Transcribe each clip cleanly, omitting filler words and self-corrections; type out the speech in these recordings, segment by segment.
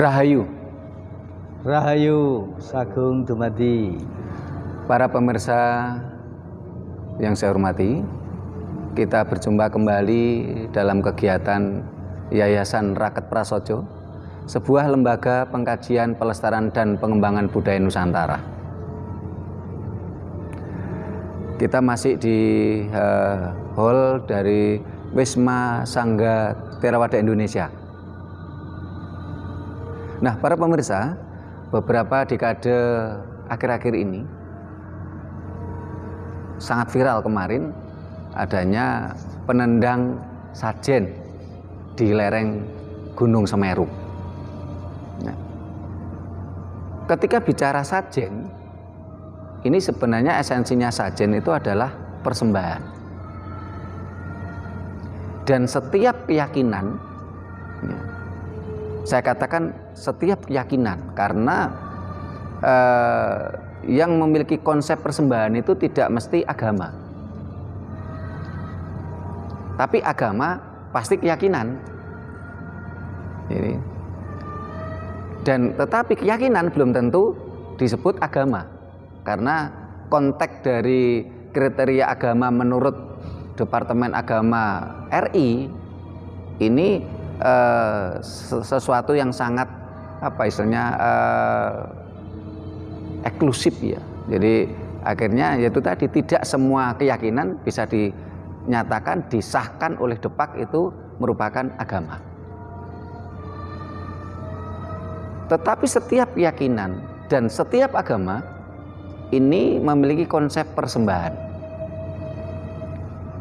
Rahayu. Rahayu sagung dumadi. Para pemirsa yang saya hormati, kita berjumpa kembali dalam kegiatan Yayasan Raket Prasojo, sebuah lembaga pengkajian, pelestarian dan pengembangan budaya Nusantara. Kita masih di hall dari Wisma Sangga Theravada Indonesia. Nah, para pemirsa, beberapa dekade akhir-akhir ini sangat viral kemarin adanya penendang sajen di lereng Gunung Semeru. Nah, ketika bicara sajen, ini sebenarnya esensinya sajen itu adalah persembahan. Dan setiap keyakinan, saya katakan setiap keyakinan, karena yang memiliki konsep persembahan itu tidak mesti agama, tapi agama pasti keyakinan. Dan tetapi keyakinan belum tentu disebut agama, karena konteks dari kriteria agama menurut Departemen Agama RI ini sesuatu yang sangat eksklusif ya. Jadi akhirnya yaitu tadi, tidak semua keyakinan bisa dinyatakan, disahkan oleh Depak itu merupakan agama. Tetapi setiap keyakinan dan setiap agama ini memiliki konsep persembahan,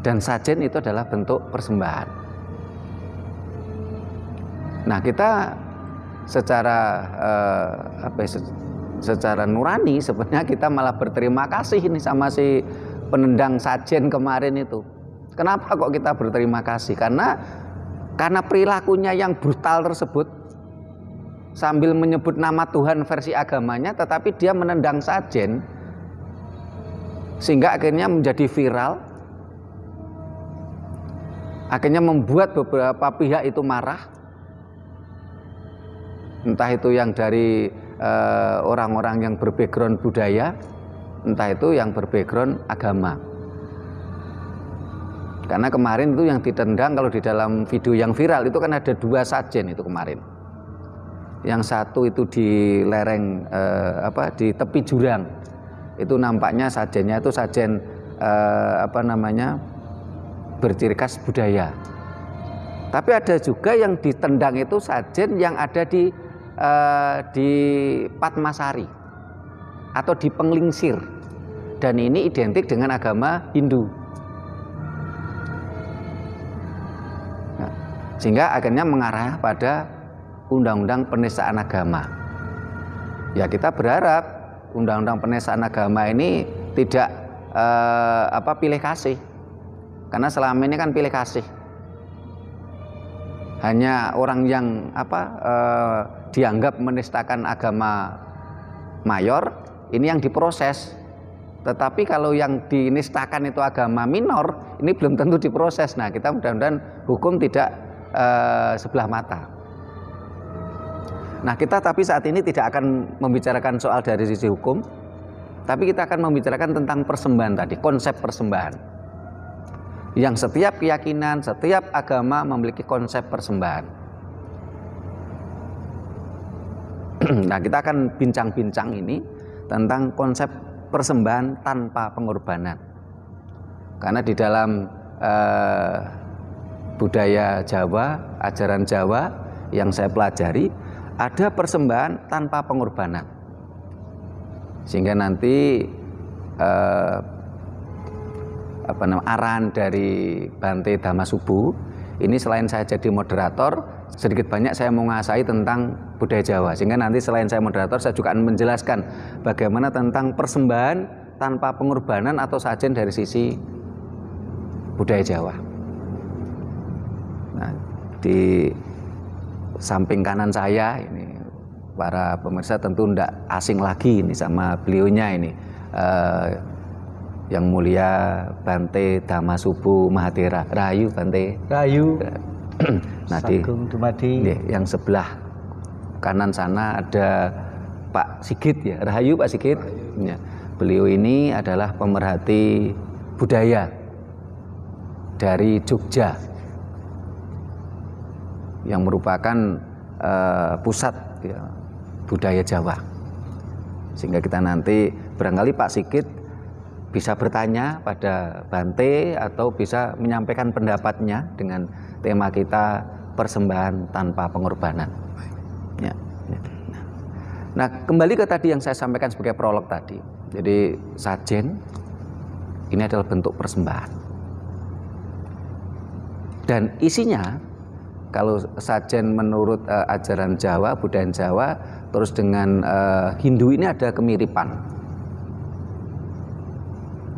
dan sajen itu adalah bentuk persembahan. Nah, kita secara secara nurani sebenarnya kita malah berterima kasih ini sama si penendang sajen kemarin itu. Kenapa kok kita berterima kasih? Karena perilakunya yang brutal tersebut, sambil menyebut nama Tuhan versi agamanya, tetapi dia menendang sajen sehingga akhirnya menjadi viral, akhirnya membuat beberapa pihak itu marah, entah itu yang dari orang-orang yang berbackground budaya, entah itu yang berbackground agama. Karena kemarin itu yang ditendang, kalau di dalam video yang viral itu kan ada 2 sajen itu kemarin. Yang satu itu di lereng di tepi jurang. Itu nampaknya sajennya itu sajen berciri khas budaya. Tapi ada juga yang ditendang itu sajen yang ada di Padmasari atau di Penglingsir, dan ini identik dengan agama Hindu. Nah, sehingga akhirnya mengarah pada undang-undang penistaan agama. Ya, kita berharap undang-undang penistaan agama ini tidak pilih kasih, karena selama ini kan pilih kasih. Hanya orang yang dianggap menistakan agama mayor, ini yang diproses. Tetapi kalau yang dinistakan itu agama minor, ini belum tentu diproses. Nah, kita mudah-mudahan hukum tidak sebelah mata. Nah, kita tapi saat ini tidak akan membicarakan soal dari sisi hukum, tapi kita akan membicarakan tentang persembahan tadi, konsep persembahan. Yang setiap keyakinan, setiap agama memiliki konsep persembahan. Nah, kita akan bincang-bincang ini tentang konsep persembahan tanpa pengorbanan. Karena di dalam budaya Jawa, ajaran Jawa yang saya pelajari, ada persembahan tanpa pengorbanan. Sehingga nanti arahan dari Bante Dhamasubu ini, selain saya jadi moderator, sedikit banyak saya menguasai tentang budaya Jawa, sehingga nanti selain saya moderator, saya juga akan menjelaskan bagaimana tentang persembahan tanpa pengorbanan atau sajen dari sisi budaya Jawa. Nah, di samping kanan saya ini, para pemirsa tentu tidak asing lagi ini sama beliaunya ini, Yang Mulia Bante Dhamasubu Mahathera. Rahayu Bante. Rahayu. Nah, Sagung dumadi. Yang sebelah kanan sana ada Pak Sigit ya, Rahayu Pak Sigit. Ya. Beliau ini adalah pemerhati budaya dari Jogja yang merupakan pusat ya, budaya Jawa. Sehingga kita nanti barangkali Pak Sigit bisa bertanya pada Bante atau bisa menyampaikan pendapatnya dengan tema kita persembahan tanpa pengorbanan. Ya, ya. Nah, kembali ke tadi yang saya sampaikan sebagai prolog tadi. Jadi sajen ini adalah bentuk persembahan. Dan isinya kalau sajen menurut ajaran Jawa, budaya Jawa, terus dengan Hindu ini ada kemiripan.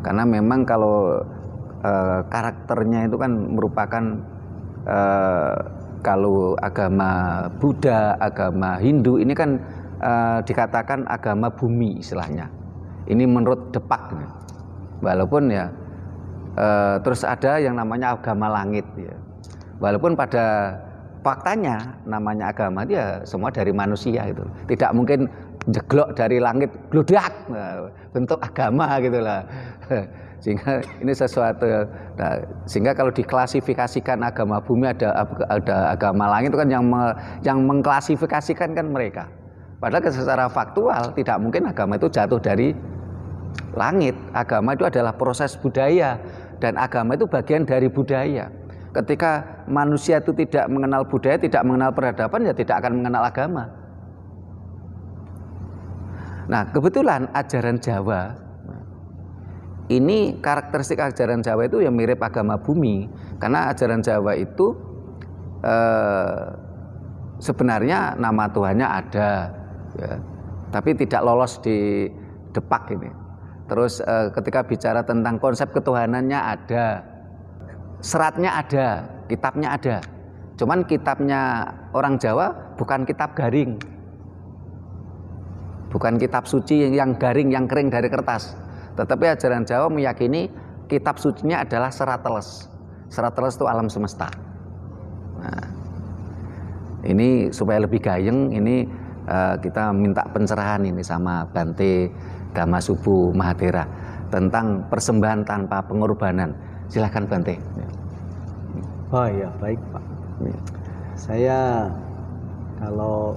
Karena memang kalau karakternya itu kan merupakan kalau agama Buddha, agama Hindu ini kan dikatakan agama bumi istilahnya. Ini menurut Depak, walaupun ya terus ada yang namanya agama langit ya. Walaupun pada faktanya namanya agama itu ya semua dari manusia itu. Tidak mungkin jeglok dari langit gludak bentuk agama gitulah. Sehingga ini sesuatu sehingga kalau diklasifikasikan agama bumi ada agama langit itu kan yang mengklasifikasikan kan mereka. Padahal secara faktual tidak mungkin agama itu jatuh dari langit. Agama itu adalah proses budaya dan agama itu bagian dari budaya. Ketika manusia itu tidak mengenal budaya, tidak mengenal peradaban, ya tidak akan mengenal agama. Nah, kebetulan ajaran Jawa ini karakteristik ajaran Jawa itu yang mirip agama bumi, karena ajaran Jawa itu sebenarnya nama Tuhannya ada, ya, tapi tidak lolos di Depak ini. Terus ketika bicara tentang konsep ketuhanannya ada, seratnya ada, kitabnya ada. Cuman kitabnya orang Jawa bukan kitab garing, bukan kitab suci yang garing, yang kering dari kertas. Tetapi ajaran Jawa meyakini kitab sucinya adalah serat teles. Serat teles itu alam semesta. Nah, ini supaya lebih gayeng, ini kita minta pencerahan ini sama Bante Dhammasubbu Mahathera tentang persembahan tanpa pengorbanan. Silahkan Bante. Oh ya, baik Pak. Ya. Saya kalau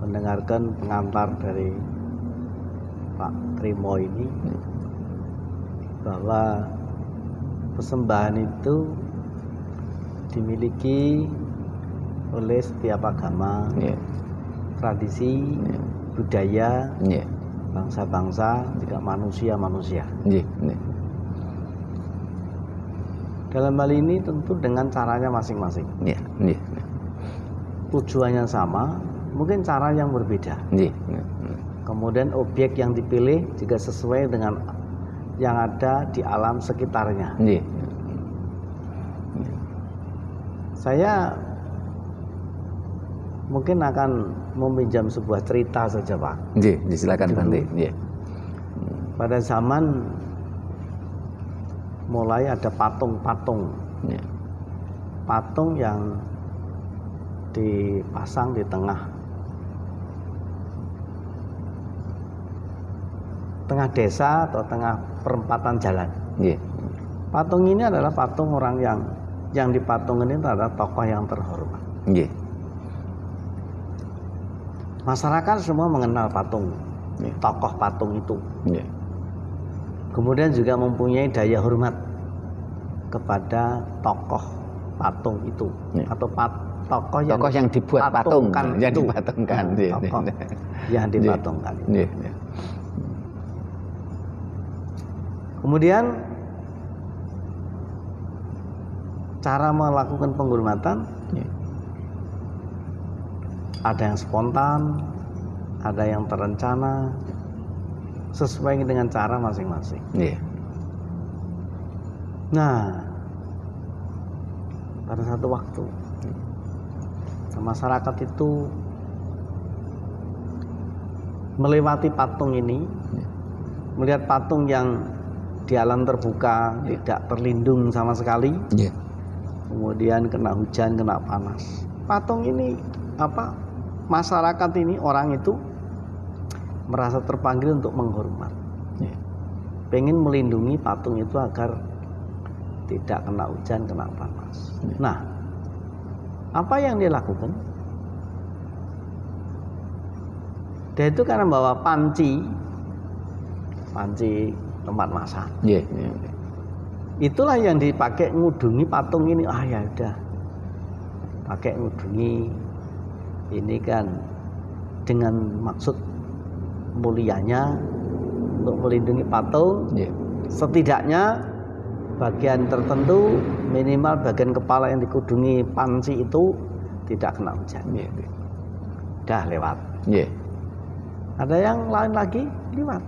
mendengarkan pengantar dari Pak Trimo ini bahwa persembahan itu dimiliki oleh setiap agama, Ya. tradisi, Ya. budaya, Ya. bangsa-bangsa, juga manusia-manusia. Ya. Ya. Dalam hal ini tentu dengan caranya masing-masing. Ya. Ya. Tujuannya sama, mungkin cara yang berbeda. Ya. Ya. Kemudian objek yang dipilih juga sesuai dengan yang ada di alam sekitarnya. Ya. Saya mungkin akan meminjam sebuah cerita saja Pak. Ya. Silakan Bante. Ya. Pada zaman mulai ada patung-patung, Ya. patung yang dipasang di tengah desa atau tengah perempatan jalan. Ya. Patung ini adalah patung orang yang dipatung ini adalah tokoh yang terhormat. Ya. Masyarakat semua mengenal patung, Ya. tokoh patung itu. Ya. Kemudian juga mempunyai daya hormat kepada tokoh patung itu, Ya. atau tokoh yang dibuat patung, yang itu. dipatungkan. Ya. Tokoh yang dipatungkan. Ya. Ya. Kemudian cara melakukan penghormatan Ya. ada yang spontan, ada yang terencana, sesuai dengan cara masing-masing. Ya. Nah, pada satu waktu masyarakat itu melewati patung ini, melihat patung yang di alam terbuka, tidak terlindung sama sekali. Ya. Kemudian kena hujan, kena panas. Patung ini masyarakat ini, orang itu merasa terpanggil untuk menghormat. Pengen melindungi patung itu agar tidak kena hujan, kena panas. Nah, apa yang dia lakukan? Dia itu karena bawa panci tempat masak. Itulah yang dipakai ngudungi patung ini. Ah ya udah, pakai ngudungi ini kan dengan maksud mulianya untuk melindungi patung. Setidaknya bagian tertentu, minimal bagian kepala yang dikudungi panci itu tidak kena hujan. Dah lewat. Ada yang lain lagi lewat.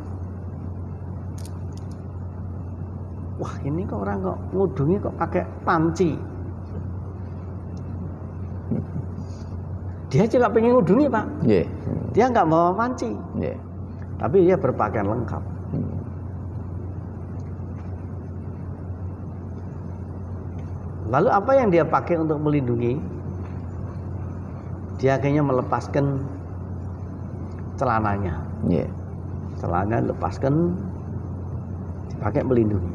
Wah, ini kok orang kok ngudungi kok pakai panci. Dia juga pengen ngudungi, Pak. Dia nggak bawa panci. Tapi dia berpakaian lengkap. Lalu apa yang dia pakai untuk melindungi? Dia akhirnya melepaskan celananya. Celananya lepaskan, dipakai melindungi.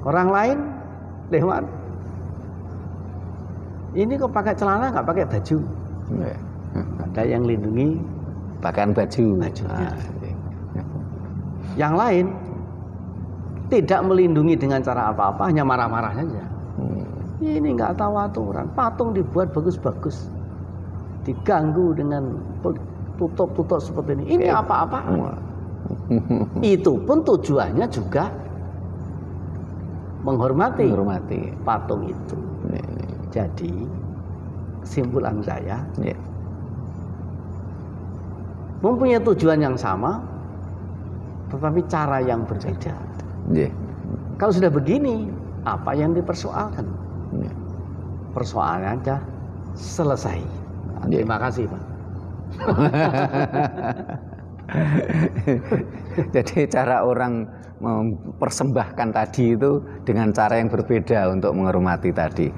Orang lain lewat. Ini kok pakai celana nggak pakai baju? Ada yang lindungi pakaian bajunya. Yang lain tidak melindungi dengan cara apa-apa, hanya marah-marah saja. Ini nggak tahu aturan. Patung dibuat bagus-bagus, diganggu dengan tutup-tutup seperti ini. Ini apa-apa? Itu pun tujuannya juga menghormati patung itu. Jadi kesimpulan saya, mempunyai tujuan yang sama, tetapi cara yang berbeda. Kalau sudah begini, apa yang dipersoalkan? Persoalannya aja selesai. Terima kasih, Pak. Jadi cara orang mempersembahkan tadi itu dengan cara yang berbeda untuk menghormati tadi.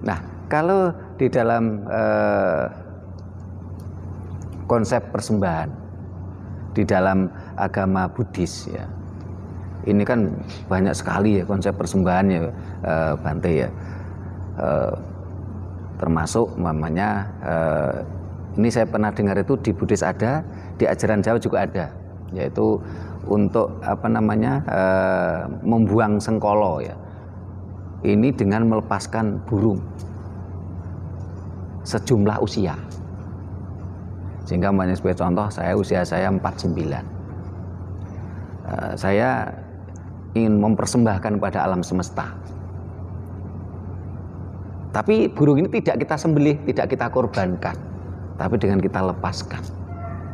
Nah, kalau di dalam konsep persembahan di dalam agama Buddhis ya, ini kan banyak sekali ya konsep persembahannya, Bante ya. Termasuk namanya ini saya pernah dengar itu di Buddhis ada, di ajaran Jawa juga ada, yaitu untuk apa namanya membuang sengkolo ya. Ini dengan melepaskan burung sejumlah usia. Sehingga banyak sebagai contoh, usia saya 49. Saya ingin mempersembahkan kepada alam semesta. Tapi burung ini tidak kita sembelih, tidak kita korbankan, tapi dengan kita lepaskan.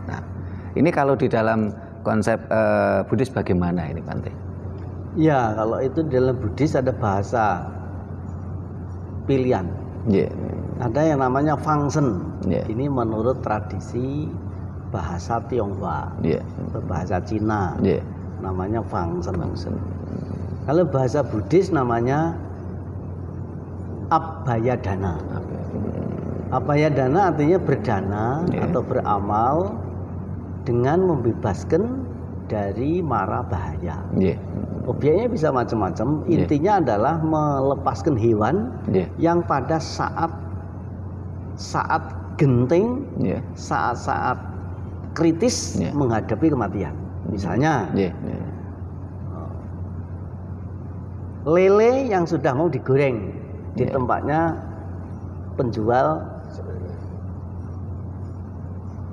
Nah, ini kalau di dalam konsep Buddhis bagaimana ini, Bante? Ya, kalau itu dalam Buddhis ada bahasa pilihan. Ada yang namanya function. Ini menurut tradisi bahasa Tionghoa, bahasa Cina, namanya function. Kalau bahasa Buddhis namanya abhayadana. Abhayadana artinya berdana atau beramal dengan membebaskan dari mara bahaya. Objeknya bisa macam-macam. Intinya adalah melepaskan hewan yang pada saat genting, saat-saat kritis menghadapi kematian. Misalnya lele yang sudah mau digoreng di tempatnya penjual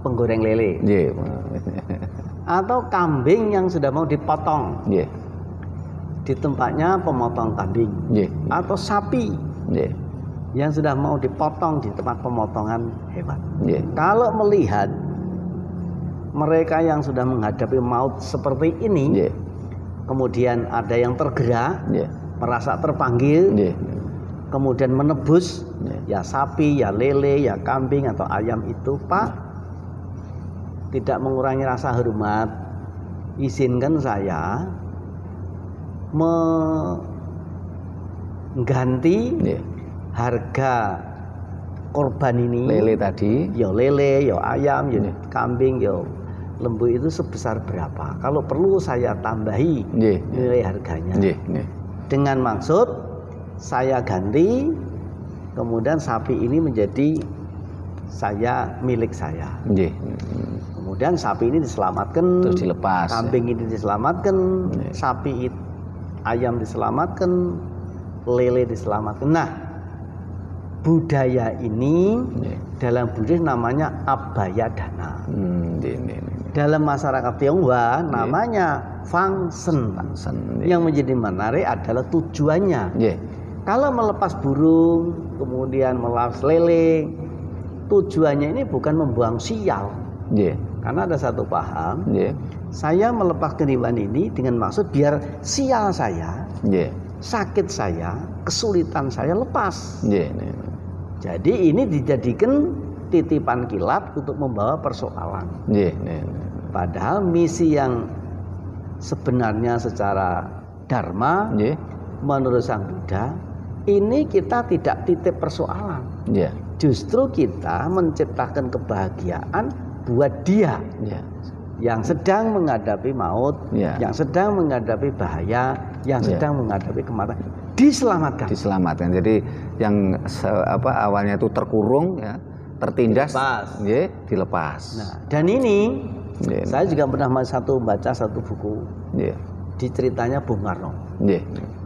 penggoreng lele, atau kambing yang sudah mau dipotong di tempatnya pemotong kambing, atau sapi yang sudah mau dipotong di tempat pemotongan hewan. Kalau melihat mereka yang sudah menghadapi maut seperti ini, kemudian ada yang tergerak, merasa terpanggil, kemudian menebus, ya sapi, ya lele, ya kambing atau ayam itu, Pak, tidak mengurangi rasa hormat, izinkan saya mengganti harga korban ini, lele tadi, ya lele, ya ayam, ya kambing, ya lembu itu sebesar berapa? Kalau perlu saya tambahi nilai harganya. Dengan maksud saya ganti, kemudian sapi ini menjadi milik saya. Kemudian sapi ini diselamatkan, terus dilepas. Kambing ini diselamatkan, sapi ayam diselamatkan, lele diselamatkan. Nah, budaya ini dalam Buddhis namanya abhaya dana. Dalam masyarakat Tionghoa namanya fangsen. Yang menjadi menarik adalah tujuannya. Kalau melepas burung, kemudian melepas lele, tujuannya ini bukan membuang sial. Karena ada satu paham, saya melepaskan hewan ini dengan maksud biar sial saya, sakit saya, kesulitan saya lepas. Jadi ini dijadikan titipan kilat untuk membawa persoalan. Padahal misi yang sebenarnya secara dharma menurut Sang Buddha, ini kita tidak titip persoalan. Justru kita menciptakan kebahagiaan buat dia yang sedang menghadapi maut, yang sedang menghadapi bahaya, yang sedang menghadapi kematian, diselamatkan. Jadi yang awalnya itu terkurung, tertindas, dilepas. Nah, dan ini saya juga pernah baca satu buku, di ceritanya Bung Karno.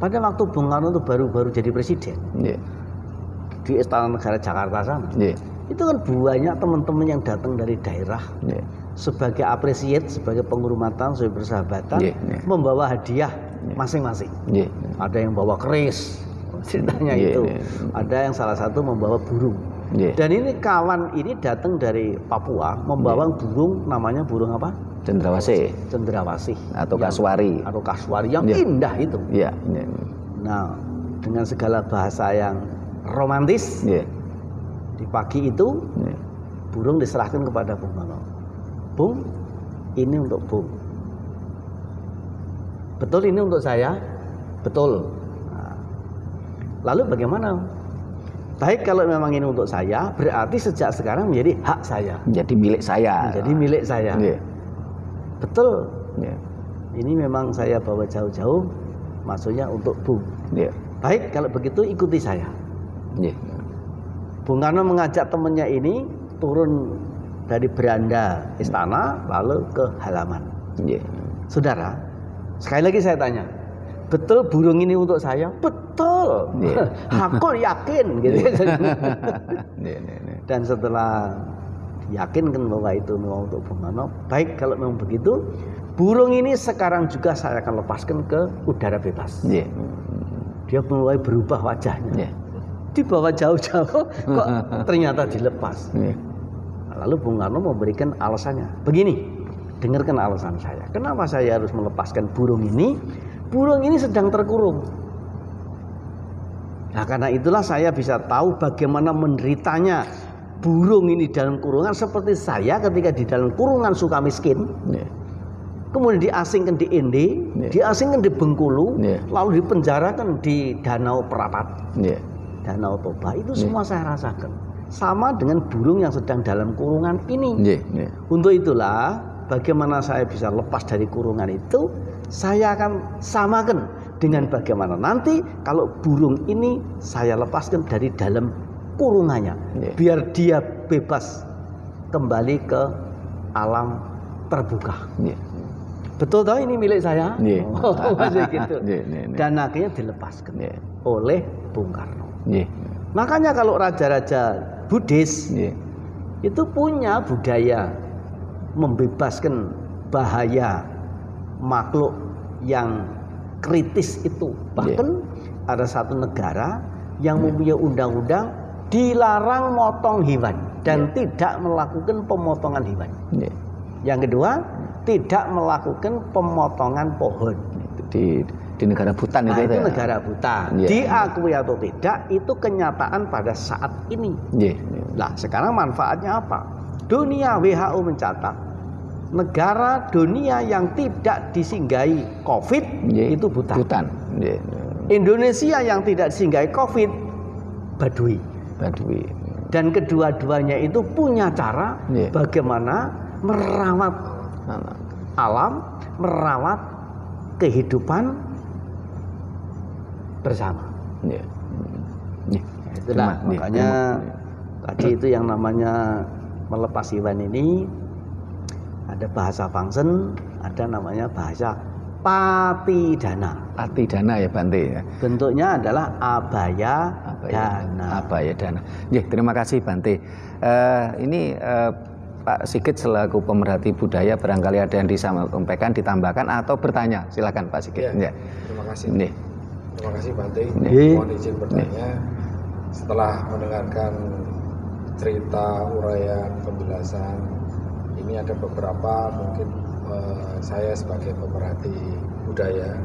Pada waktu Bung Karno itu baru jadi presiden, di Istana Negara Jakarta sana. Itu kan banyak teman-teman yang datang dari daerah sebagai apresiat, sebagai penghormatan, sebagai persahabatan, membawa hadiah masing-masing. Ada yang bawa keris, ceritanya itu. Ada yang salah satu membawa burung. Dan ini kawan ini datang dari Papua membawa burung, namanya burung apa? Cendrawasih atau kasuari. Yang indah itu. Nah, dengan segala bahasa yang romantis. Di pagi itu burung diserahkan kepada Bung Karno. Bung, ini untuk Bung. Betul ini untuk saya? Betul. Nah, lalu bagaimana? Baik, kalau memang ini untuk saya, berarti sejak sekarang menjadi hak saya. Menjadi milik saya. Menjadi milik saya. Betul. Ini memang saya bawa jauh-jauh, maksudnya untuk Bung. Baik, kalau begitu ikuti saya. Bung Karno mengajak temannya ini turun dari beranda istana lalu ke halaman. Saudara, sekali lagi saya tanya, betul burung ini untuk saya? Betul. Aku yakin gitu. Dan setelah yakinkan bahwa itu memang untuk Bung Karno, baik kalau memang begitu, burung ini sekarang juga saya akan lepaskan ke udara bebas. Dia mulai berubah wajahnya. Dibawa jauh-jauh kok ternyata dilepas. Lalu Bung Karno memberikan alasannya. Begini, dengarkan alasan saya. Kenapa saya harus melepaskan burung ini? Burung ini sedang terkurung. Nah, karena itulah saya bisa tahu bagaimana menderitanya burung ini dalam kurungan seperti saya ketika di dalam kurungan Sukamiskin. Kemudian diasingkan di Ende, diasingkan di Bengkulu, lalu dipenjarakan di Danau Perapat. Danau Toba itu semua saya rasakan. Sama dengan burung yang sedang dalam kurungan ini. Untuk itulah bagaimana saya bisa lepas dari kurungan itu, saya akan samakan dengan bagaimana nanti kalau burung ini saya lepaskan dari dalam kurungannya, biar dia bebas kembali ke alam terbuka. Betul toh ini milik saya? Gitu. Dan akhirnya dilepaskan oleh Bung Karno. Makanya kalau raja-raja Buddhis itu punya budaya membebaskan bahaya makhluk yang kritis itu. Bahkan ada satu negara yang mempunyai undang-undang dilarang motong hewan dan tidak melakukan pemotongan hewan. Yang kedua, tidak melakukan pemotongan pohon. Di negara Bhutan itu. Itu negara Bhutan. Diakui atau tidak, itu kenyataan pada saat ini. Nah, sekarang manfaatnya apa? Dunia WHO mencatat negara dunia yang tidak disinggahi COVID itu Bhutan. Indonesia yang tidak disinggahi COVID Baduy. Dan kedua-duanya itu punya cara bagaimana merawat alam, merawat kehidupan bersama. Itulah makanya tadi itu yang namanya melepas hewan ini ada bahasa Fangsen, ada namanya bahasa patidana. Patidana ya Bante ya. Bentuknya adalah abaya dana. Abaya dana. Terima kasih Bante. Ini Pak Sigit selaku pemerhati budaya barangkali ada yang disampaikan, ditambahkan atau bertanya. Silakan Pak Sigit. Terima kasih. Terima kasih Bante. Mohon izin bertanya. Setelah mendengarkan cerita, uraian, penjelasan, ini ada beberapa mungkin saya sebagai pemerhati budaya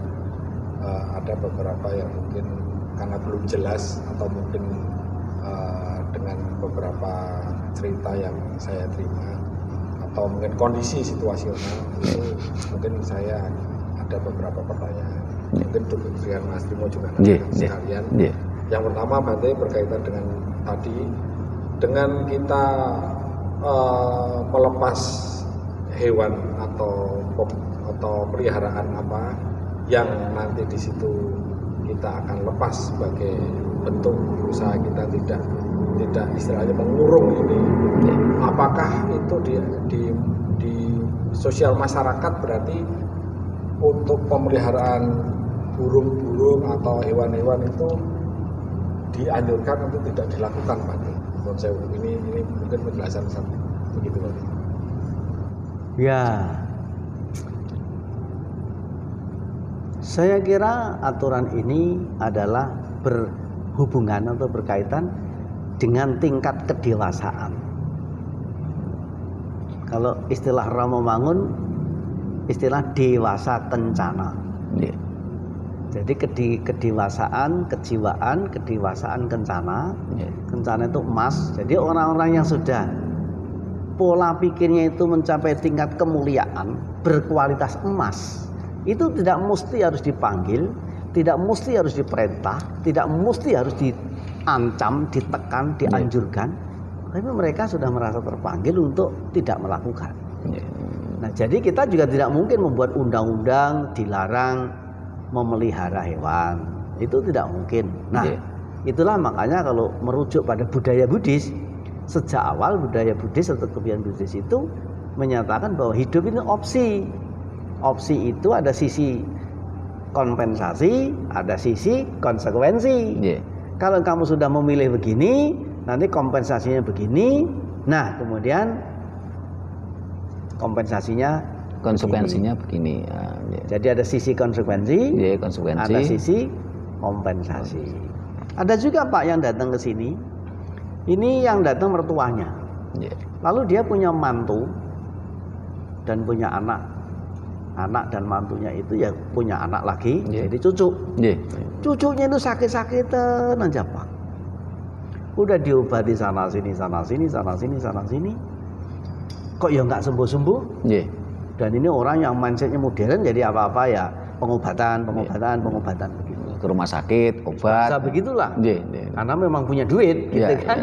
ada beberapa yang mungkin karena belum jelas atau mungkin dengan beberapa cerita yang saya terima atau mungkin kondisi situasional itu mungkin saya ada beberapa pertanyaan. Mungkin dengan Mas Timo juga sekalian. Yang pertama Bante berkaitan dengan tadi dengan kita melepas hewan atau peliharaan apa yang nanti di situ kita akan lepas sebagai bentuk usaha kita tidak istilahnya mengurung ini. Apakah itu di sosial masyarakat berarti untuk pemeliharaan burung-burung atau hewan-hewan itu dianjurkan untuk tidak dilakukan Pak? Menurut saya ini mungkin penjelasan begitu Pak. Ya, saya kira aturan ini adalah berhubungan atau berkaitan dengan tingkat kedewasaan. Kalau istilah Romomangun, istilah dewasa kencana. Jadi kedewasaan, kejiwaan, kedewasaan kencana. Kencana itu emas. Jadi orang-orang yang sudah pola pikirnya itu mencapai tingkat kemuliaan, berkualitas emas, itu tidak mesti harus dipanggil, tidak mesti harus diperintah, tidak mesti harus diancam, ditekan, dianjurkan. Tapi mereka sudah merasa terpanggil untuk tidak melakukan. Nah, jadi kita juga tidak mungkin membuat undang-undang dilarang memelihara hewan. Itu tidak mungkin. Nah, itulah makanya kalau merujuk pada budaya Buddhis, sejak awal budaya Buddhis atau kebudayaan Buddhis itu menyatakan bahwa hidup ini opsi. Opsi itu ada sisi kompensasi, ada sisi konsekuensi. Kalau kamu sudah memilih begini, nanti kompensasinya begini. Nah, kemudian konsekuensinya begini. Jadi ada sisi konsekuensi, ada sisi kompensasi. Ada juga Pak yang datang ke sini. Ini yang datang mertuanya. Lalu dia punya mantu dan punya anak. Anak dan mantunya itu ya punya anak lagi, jadi cucu. Cucunya itu sakit-sakitan aja Pak. Udah diobati sana sini, sana sini, sana sini, sana sini. Kok ya nggak sembuh-sembuh? Dan ini orang yang mindsetnya modern, jadi apa-apa ya pengobatan begitu. Ke rumah sakit, obat. Bisa begitulah. Karena memang punya duit, gitu kan.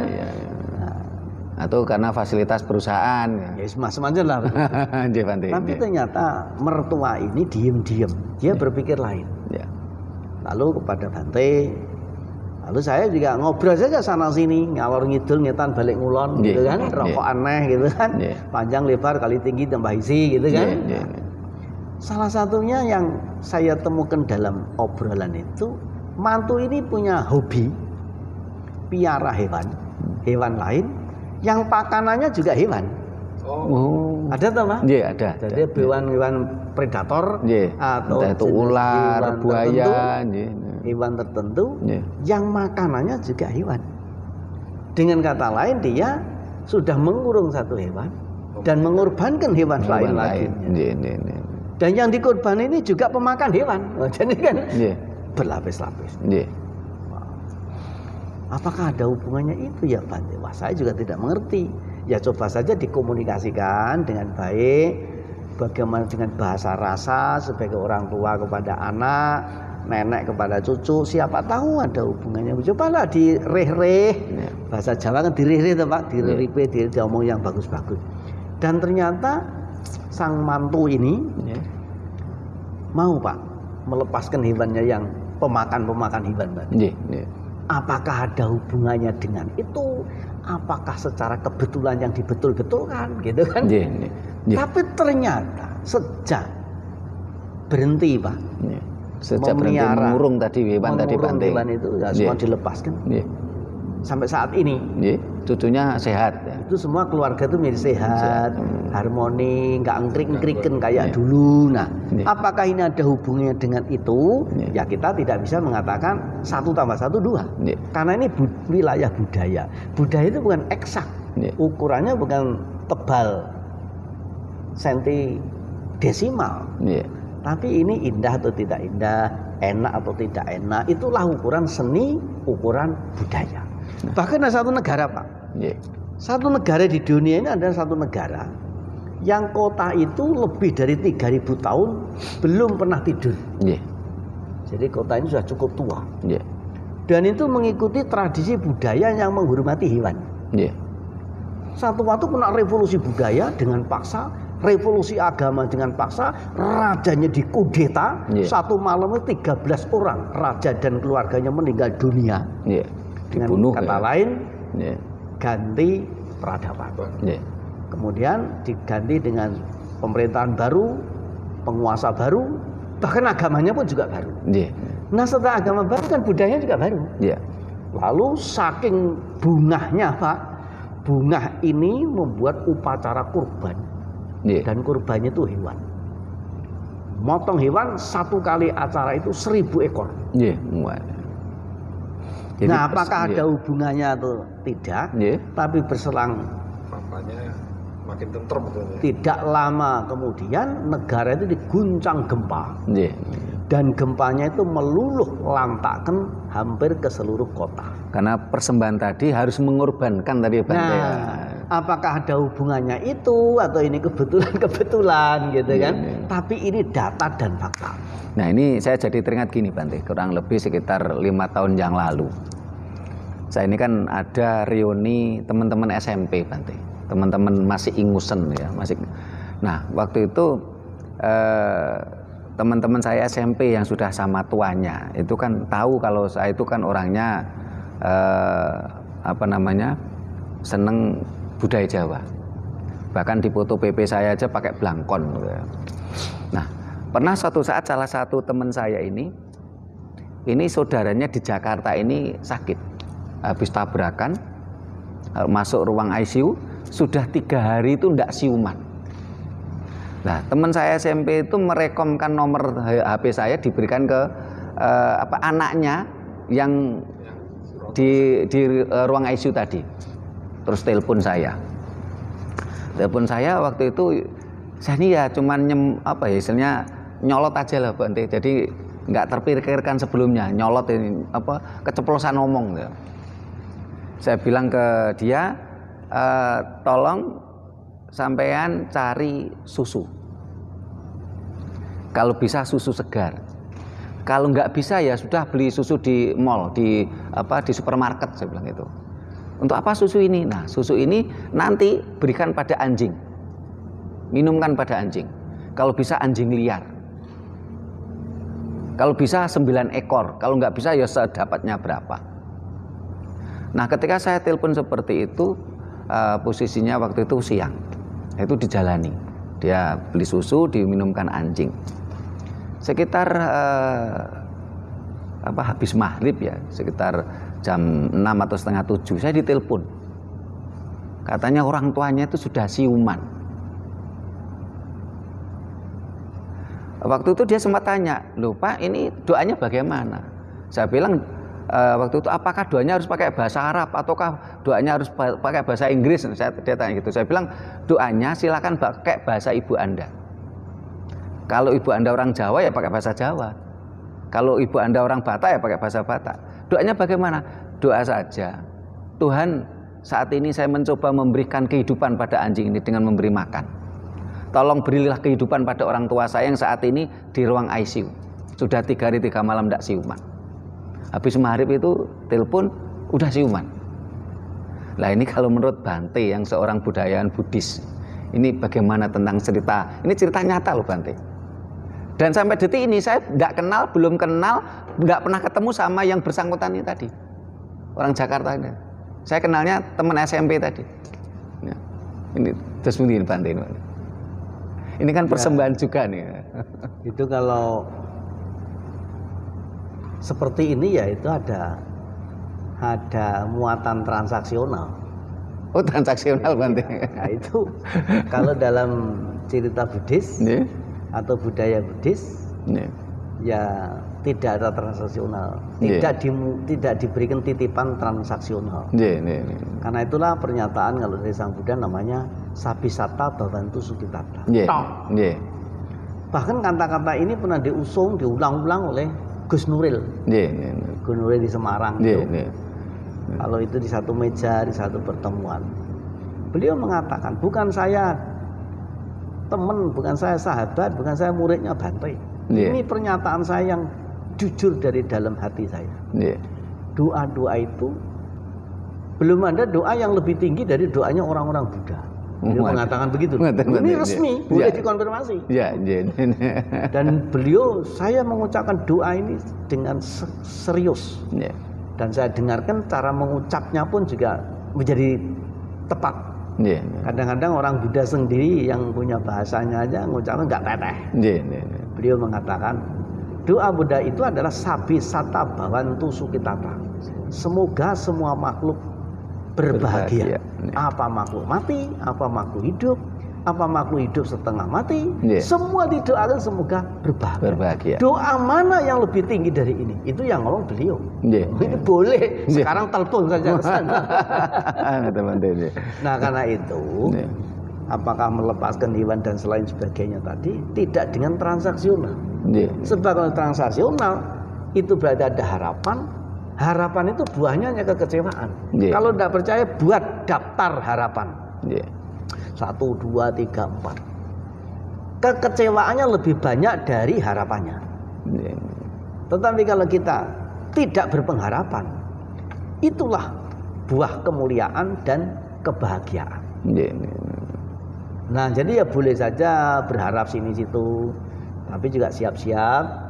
Atau karena fasilitas perusahaan. Ya semacam lah. Tapi ternyata mertua ini diem-diem, dia berpikir lain. Lalu kepada Bante, lalu saya juga ngobrol saja sana sini, ngalor ngidul ngetan balik ngulon, gitu kan, rokok aneh gitu kan, panjang lebar kali tinggi tambah isi gitu kan. Salah satunya yang saya temukan dalam obrolan itu, mantu ini punya hobi piara hewan lain, yang pakanannya juga hewan. Ada toh Mas? Ada. Jadi hewan-hewan predator atau itu ular, buaya, hewan tertentu yang makanannya juga hewan. Dengan kata lain dia sudah mengurung satu hewan dan mengorbankan hewan lain lagi. Dan yang dikorban ini juga pemakan hewan. Jadi kan berlapis-lapis. Apakah ada hubungannya itu ya Bante? Wah, saya juga tidak mengerti. Ya coba saja dikomunikasikan dengan baik, bagaimana dengan bahasa rasa sebagai orang tua kepada anak, nenek kepada cucu, siapa tahu ada hubungannya. Cobalah direh-reh, bahasa Jawa kan direh-reh tuh Pak, direh-reh, diomong yang bagus-bagus. Dan ternyata sang mantu ini mau Pak melepaskan hewannya yang pemakan hewan Pak. Apakah ada hubungannya dengan itu? Apakah secara kebetulan yang dibetul-betulkan gitu kan? Tapi ternyata sejak berhenti Pak, sejak berhenti mengurung tadi hewan itu ya semua dilepaskan. Sampai saat ini cucunya sehat ya. Itu semua keluarga itu menjadi sehat, harmoni, nggak engkrik-engkriken kayak dulu. Nah, apakah ini ada hubungannya dengan itu? Ya kita tidak bisa mengatakan 1 + 1 2. Karena ini wilayah budaya. Budaya itu bukan eksak. Ukurannya bukan tebal senti desimal. Tapi ini indah atau tidak indah, enak atau tidak enak, itulah ukuran seni, ukuran budaya. Bahkan ada satu negara Pak, satu negara di dunia ini ada satu negara yang kota itu lebih dari 3000 tahun belum pernah tidur. Jadi kota ini sudah cukup tua. Dan itu mengikuti tradisi budaya yang menghormati hewan. Satu waktu kena revolusi budaya dengan paksa, revolusi agama dengan paksa, rajanya dikudeta, satu malam itu 13 orang raja dan keluarganya meninggal dunia. Dengan dibunuh, kata lain, ganti peradaban. Kemudian diganti dengan pemerintahan baru, penguasa baru, bahkan agamanya pun juga baru. Nah setelah agama baru kan budayanya juga baru. Lalu saking bungahnya Pak, bungah ini membuat upacara kurban. Dan kurbannya itu hewan. Motong hewan satu kali acara itu 1000 ekor. Jadi, nah apakah ada hubungannya atau tidak? Tapi berselang makin tentrem betulnya. Tidak lama kemudian negara itu diguncang gempa. Dan gempanya itu meluluh lantakkan hampir ke seluruh kota. Karena persembahan tadi harus mengorbankan tadi Bante. Nah, apakah ada hubungannya itu atau ini kebetulan gitu kan? Tapi ini data dan fakta. Nah ini saya jadi teringat gini Bante, kurang lebih sekitar 5 tahun yang lalu. Saya ini kan ada reuni teman-teman SMP Bante, teman-teman masih ingusen ya, masih. Nah waktu itu teman-teman saya SMP yang sudah sama tuanya itu kan tahu kalau saya itu kan orangnya seneng budaya Jawa. Bahkan di foto PP saya aja pakai blangkon. Nah pernah suatu saat salah satu teman saya ini saudaranya di Jakarta ini sakit, habis tabrakan, masuk ruang ICU, sudah 3 hari itu tidak siuman. Nah teman saya SMP itu merekomkan nomor HP saya diberikan ke anaknya yang di ruang ICU tadi. Terus telepon saya waktu itu, saya ini ya cuman istilahnya nyolot aja lah Bante, jadi nggak terpikirkan sebelumnya, nyolot ini keceplosan ngomong ya. Saya bilang ke dia, tolong sampean cari susu, kalau bisa susu segar, kalau nggak bisa ya sudah beli susu di mall, di supermarket. Saya bilang itu. Untuk apa susu ini? Nah susu ini nanti berikan pada anjing, minumkan pada anjing, kalau bisa anjing liar, kalau bisa 9 ekor, kalau nggak bisa ya sedapatnya berapa. Nah ketika saya telepon seperti itu, posisinya waktu itu siang, itu dijalani, dia beli susu diminumkan anjing. Sekitar habis maghrib ya, sekitar jam 6 atau setengah 7 saya ditelepon, katanya orang tuanya itu sudah siuman. Waktu itu dia sempat tanya, loh Pak ini doanya bagaimana? Saya bilang waktu itu apakah doanya harus pakai bahasa Arab ataukah doanya harus pakai bahasa Inggris? Dia tanya gitu. Saya bilang doanya silakan pakai bahasa ibu Anda. Kalau ibu Anda orang Jawa ya pakai bahasa Jawa, kalau ibu Anda orang Batak ya pakai bahasa Batak. Doanya bagaimana? Doa saja, Tuhan saat ini saya mencoba memberikan kehidupan pada anjing ini dengan memberi makan. Tolong berilah kehidupan pada orang tua saya yang saat ini di ruang ICU. Sudah 3 hari 3 malam tidak siuman. Habis maghrib itu telepon udah siuman. Lah ini kalau menurut Bante yang seorang budayaan Buddhis, ini bagaimana tentang cerita? Ini cerita nyata loh Bante. Dan sampai detik ini saya belum kenal, nggak pernah ketemu sama yang bersangkutan ini tadi. Orang Jakarta ini. Saya kenalnya teman SMP tadi. Ya. Ini terus begini Bante ini. Ini kan persembahan juga nih. Itu kalau seperti ini ya itu ada muatan transaksional. Oh, transaksional Bante. Nah itu kalau dalam cerita Buddhis atau budaya Buddhis ya tidak ada transaksional, tidak diberikan titipan transaksional. Karena itulah pernyataan kalau dari Sang Buddha namanya Sabisata Bhavantu Sukhitata. Bahkan kata-kata ini pernah diulang-ulang oleh Gus Nuril. Gus Nuril di Semarang. Kalau itu di satu meja, di satu pertemuan, beliau mengatakan, bukan saya teman, bukan saya sahabat, bukan saya muridnya Bante. Ini pernyataan saya yang jujur dari dalam hati saya. Doa-doa itu belum ada doa yang lebih tinggi dari doanya orang-orang Buddha. Beliau mengatakan begitu. Ini resmi, boleh dikonfirmasi. Dan beliau, saya mengucapkan doa ini dengan serius. Dan saya dengarkan cara mengucapnya pun juga menjadi tepat. Kadang-kadang orang Buddha sendiri yang punya bahasanya aja mengucapkan nggak teteh. Beliau mengatakan doa Buddha itu adalah Sabisata Bhavantu Sukhitata. Semoga semua makhluk berbahagia. Apa makhluk mati, apa makhluk hidup, apa makhluk hidup setengah mati, semua didoakan semoga berbahagia. Doa mana yang lebih tinggi dari ini? Itu yang ngomong beliau. Itu boleh. Sekarang telepon saja ke sana. Nah karena itu, apakah melepaskan hewan dan selain sebagainya tadi tidak dengan transaksional. Sebab kalau transaksional itu berarti ada harapan. Harapan itu buahnya hanya kekecewaan. Kalau tidak percaya, buat daftar harapan. 1, 2, 3, 4. Kekecewaannya lebih banyak dari harapannya. Tetapi kalau kita tidak berpengharapan, itulah buah kemuliaan dan kebahagiaan. Nah, jadi ya boleh saja berharap sini situ, tapi juga siap-siap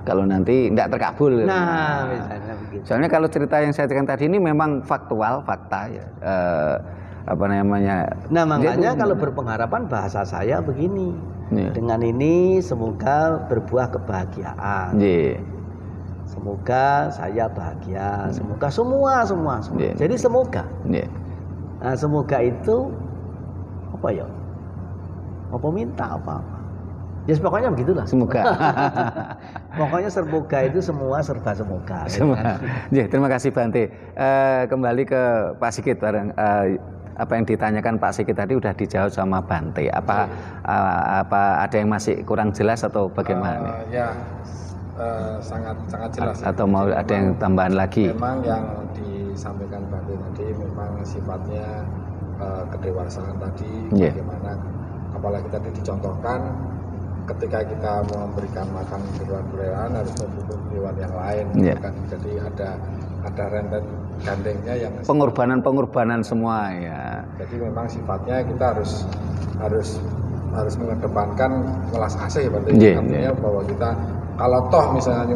kalau nanti tidak terkabul. Nah, misalnya begitu. Soalnya kalau cerita yang saya ceritakan tadi ini memang faktual, fakta ya. Nah makanya kalau berpengharapan bahasa saya begini. Dengan ini semoga berbuah kebahagiaan. Semoga saya bahagia. Semoga semua. Jadi semoga. Nah, semoga itu apa ya? Apa minta apa? Ya pokoknya begitulah. Semoga. Pokoknya serboga itu semua serba semoga. Terima kasih Bante. Kembali ke Pak Sigit bareng. Apa yang ditanyakan Pak Sigit tadi udah dijawab sama Bante. Apa ada yang masih kurang jelas atau bagaimana? Sangat jelas. Atau mau ada yang tambahan lagi? Memang yang disampaikan Bante tadi memang sifatnya kedewasaan tadi. Bagaimana? Apalagi tadi dicontohkan ketika kita memberikan makan hewan-hewan harus membunuh hewan yang lain. Jadi ada rentet gandengnya yang pengorbanan semua ya. Jadi memang sifatnya kita harus mengedepankan welas asih, artinya bahwa kita kalau toh misalnya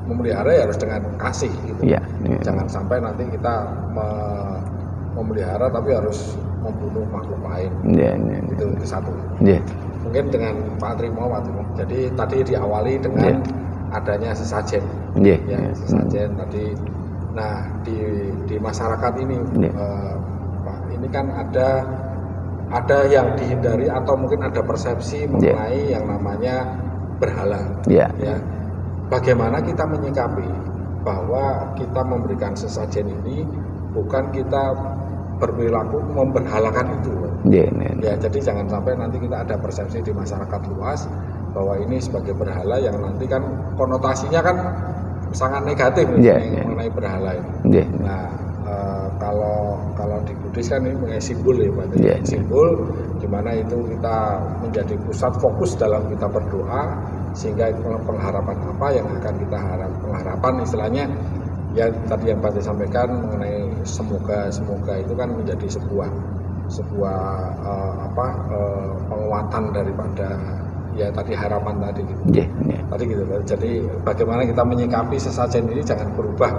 memelihara ya harus dengan kasih gitu. Jangan sampai nanti kita memelihara tapi harus membunuh makhluk lain. Itu satu. Mungkin dengan Pak Trimo. Jadi tadi diawali dengan adanya sesajen. Sesajen tadi. Nah di masyarakat ini, Pak, ini kan ada yang dihindari atau mungkin ada persepsi mengenai yang namanya berhala. Bagaimana kita menyikapi bahwa kita memberikan sesajen ini bukan kita berperilaku memberhalakan itu. Jadi jangan sampai nanti kita ada persepsi di masyarakat luas bahwa ini sebagai berhala yang nanti kan konotasinya kan sangat negatif mengenai berhala ini. Nah, kalau di Buddhis kan ini mengenai simbol ya, simbol di mana itu kita menjadi pusat fokus dalam kita berdoa sehingga pengharapan apa yang akan kita pengharapan istilahnya ya tadi yang Bante sampaikan mengenai semoga itu kan menjadi sebuah penguatan daripada ya tadi harapan tadi gitu. Tadi gitu. Jadi bagaimana kita menyikapi sesajen ini jangan berubah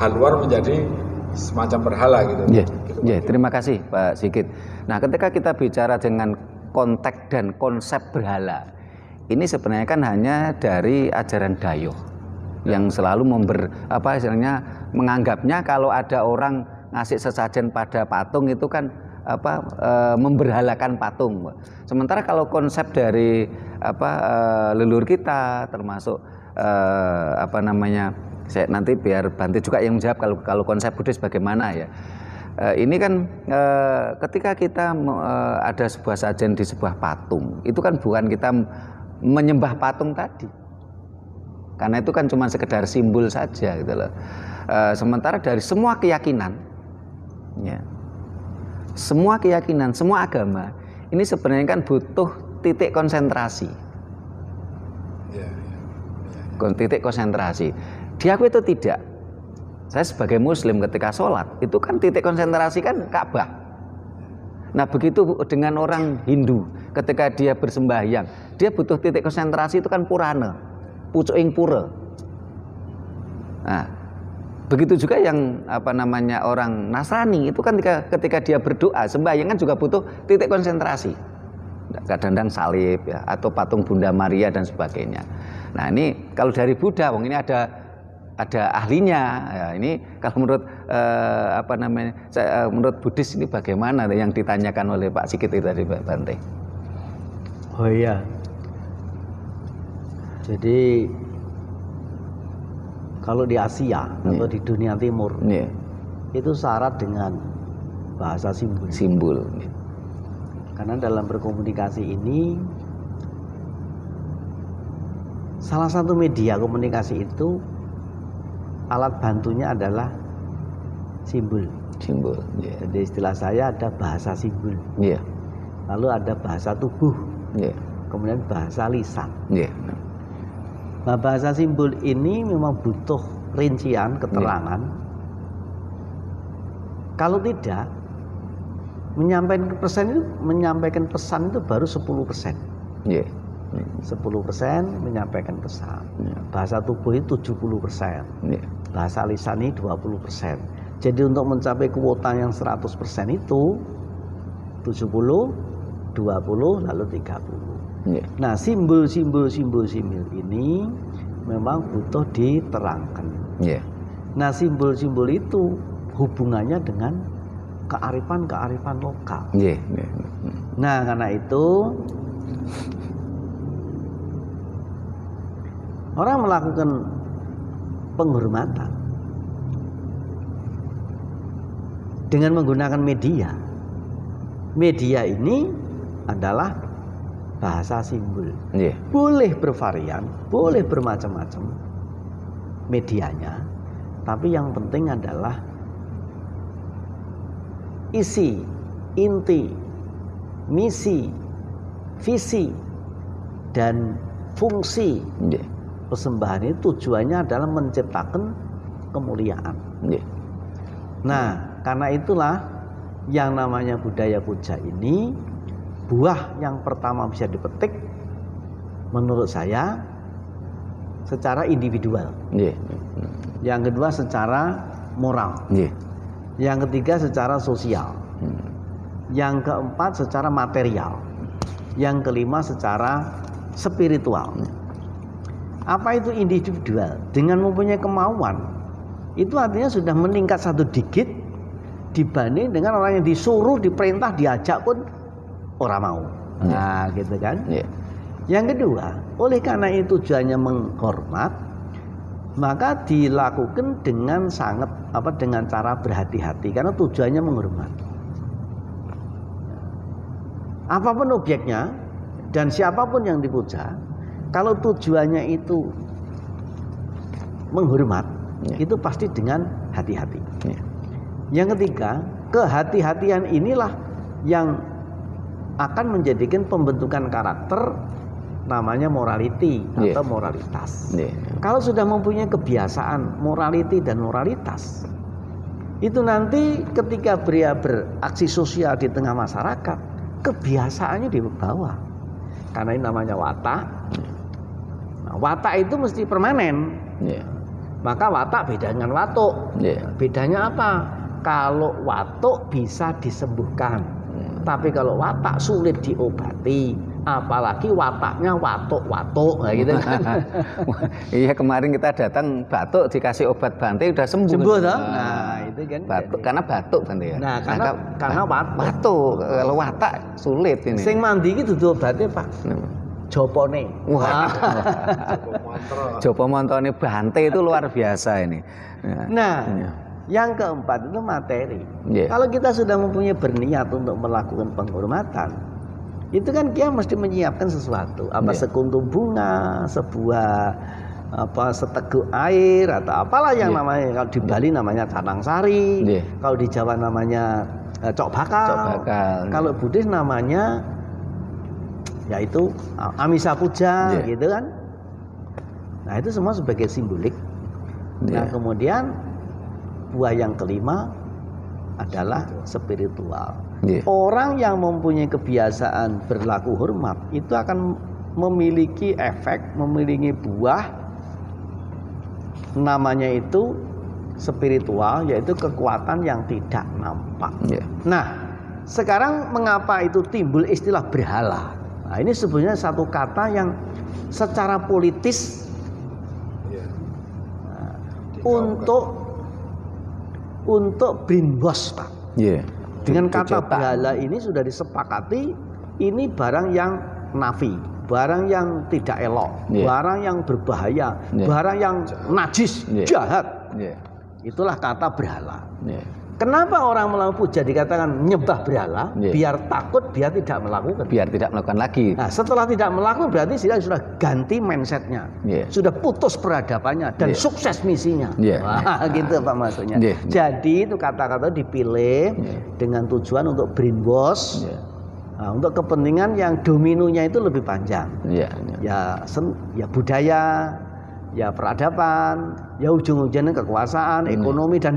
haluan menjadi semacam berhala gitu. Terima kasih Pak Sigit. Nah, ketika kita bicara dengan konteks dan konsep berhala, ini sebenarnya kan hanya dari ajaran Dayo yang selalu istilahnya menganggapnya kalau ada orang ngasih sesajen pada patung itu kan memberhalakan patung. Sementara kalau konsep dari leluhur kita termasuk nanti biar Bante juga yang menjawab kalau konsep Buddhis bagaimana ya. Ini kan ketika kita ada sebuah sajen di sebuah patung, itu kan bukan kita menyembah patung tadi. Karena itu kan cuma sekedar simbol saja gitu loh. Sementara dari semua keyakinan ya. Semua keyakinan, semua agama ini sebenarnya kan butuh titik konsentrasi. Titik konsentrasi. Di aku itu tidak. Saya sebagai Muslim ketika sholat itu kan titik konsentrasi kan Ka'bah. Nah begitu dengan orang Hindu ketika dia bersembahyang, dia butuh titik konsentrasi itu kan Purana, pucuking pura. Nah, begitu juga yang orang Nasrani itu kan ketika dia berdoa sembahyang kan juga butuh titik konsentrasi. Kadang-kadang salib ya, atau patung Bunda Maria dan sebagainya. Nah ini kalau dari Buddha, ini ada ahlinya. Ya, ini kalau menurut menurut Buddhis ini bagaimana yang ditanyakan oleh Pak Sigit itu tadi Pak Bante? Oh iya. Jadi kalau di Asia atau di dunia Timur itu syarat dengan bahasa simbol. Karena dalam berkomunikasi ini salah satu media komunikasi itu alat bantunya adalah simbol. Jadi istilah saya ada bahasa simbol. Lalu ada bahasa tubuh. Kemudian bahasa lisan. Nah, bahasa simbol ini memang butuh rincian, keterangan. Kalau tidak, menyampaikan pesan itu baru 10%. 10% menyampaikan pesan. Bahasa tubuh itu 70%. Bahasa lisan ini 20%. Jadi untuk mencapai kuota yang 100% itu 70, 20, lalu 30. Nah, simbol ini memang butuh diterangkan. Nah, simbol itu hubungannya dengan kearifan lokal. Nah, karena itu orang melakukan penghormatan dengan menggunakan media. Media ini adalah bahasa simbol. Boleh bervarian, boleh bermacam-macam medianya, tapi yang penting adalah isi, inti, misi, visi, dan fungsi persembahan ini tujuannya adalah menciptakan kemuliaan. Nah, karena itulah yang namanya budaya puja ini, buah yang pertama bisa dipetik menurut saya secara individual. Yang kedua secara moral. Yang ketiga secara sosial. Yang keempat secara material. Yang kelima secara spiritual. Apa itu individual? Dengan mempunyai kemauan, itu artinya sudah meningkat satu digit dibanding dengan orang yang disuruh, diperintah, diajak pun orang mau. Nah, gitu kan? Yang kedua, oleh karena itu tujuannya menghormat, maka dilakukan dengan dengan cara berhati-hati karena tujuannya menghormat. Apapun objeknya dan siapapun yang dipuja, kalau tujuannya itu menghormat, itu pasti dengan hati-hati. Yang ketiga, kehati-hatian inilah yang akan menjadikan pembentukan karakter namanya morality atau moralitas. Kalau sudah mempunyai kebiasaan morality dan moralitas, itu nanti ketika dia beraksi sosial di tengah masyarakat, kebiasaannya dibawa. Karena ini namanya watak. Nah, watak itu mesti permanen. Maka watak beda dengan watuk. Bedanya apa? Kalau watuk bisa disembuhkan, tapi kalau watak sulit diobati. Apalagi wataknya watuk-watuk, nah gitu kan. Iya, kemarin kita datang batuk dikasih obat Bante udah sembuh. Sembuh toh? Nah, itu kan. Batuk karena batuk Bante ya. Nah, karena watuk. Kalau watak sulit ini. Sing mandi iki dudu obate, Pak. Jopone. Wah. Jopo montone Bante itu luar biasa ini. Nah, yang keempat itu materi. Kalau kita sudah mempunyai berniat untuk melakukan penghormatan, itu kan dia mesti menyiapkan sesuatu, sekuntum bunga, sebuah seteguk air atau apalah yang namanya. Kalau di Bali namanya canang sari, kalau di Jawa namanya cok bakal. Kalau Buddhis namanya yaitu amisa puja, gitu kan. Nah, itu semua sebagai simbolik. Nah, kemudian buah yang kelima adalah spiritual. Orang yang mempunyai kebiasaan berlaku hormat itu akan memiliki efek, memiliki buah namanya itu spiritual, yaitu kekuatan yang tidak nampak. Nah, sekarang mengapa itu timbul istilah berhala? Nah, ini sebenarnya satu kata yang secara politis untuk brainwash, Pak. Dengan kata berhala ini sudah disepakati ini barang yang nafi, barang yang tidak elok, barang yang berbahaya, barang yang najis, jahat. Itulah kata berhala. Kenapa orang melakukan puja dikatakan menyembah berhala? Biar takut, biar tidak melakukan. Biar tidak melakukan lagi. Nah, setelah tidak melakukan berarti sudah ganti mindsetnya, sudah putus peradabannya dan sukses misinya. Wah, gitu Pak maksudnya. Jadi itu kata-kata dipilih dengan tujuan untuk brainwash, untuk kepentingan yang dominonya itu lebih panjang. Ya budaya, ya peradaban, ya ujung-ujungnya kekuasaan, ekonomi dan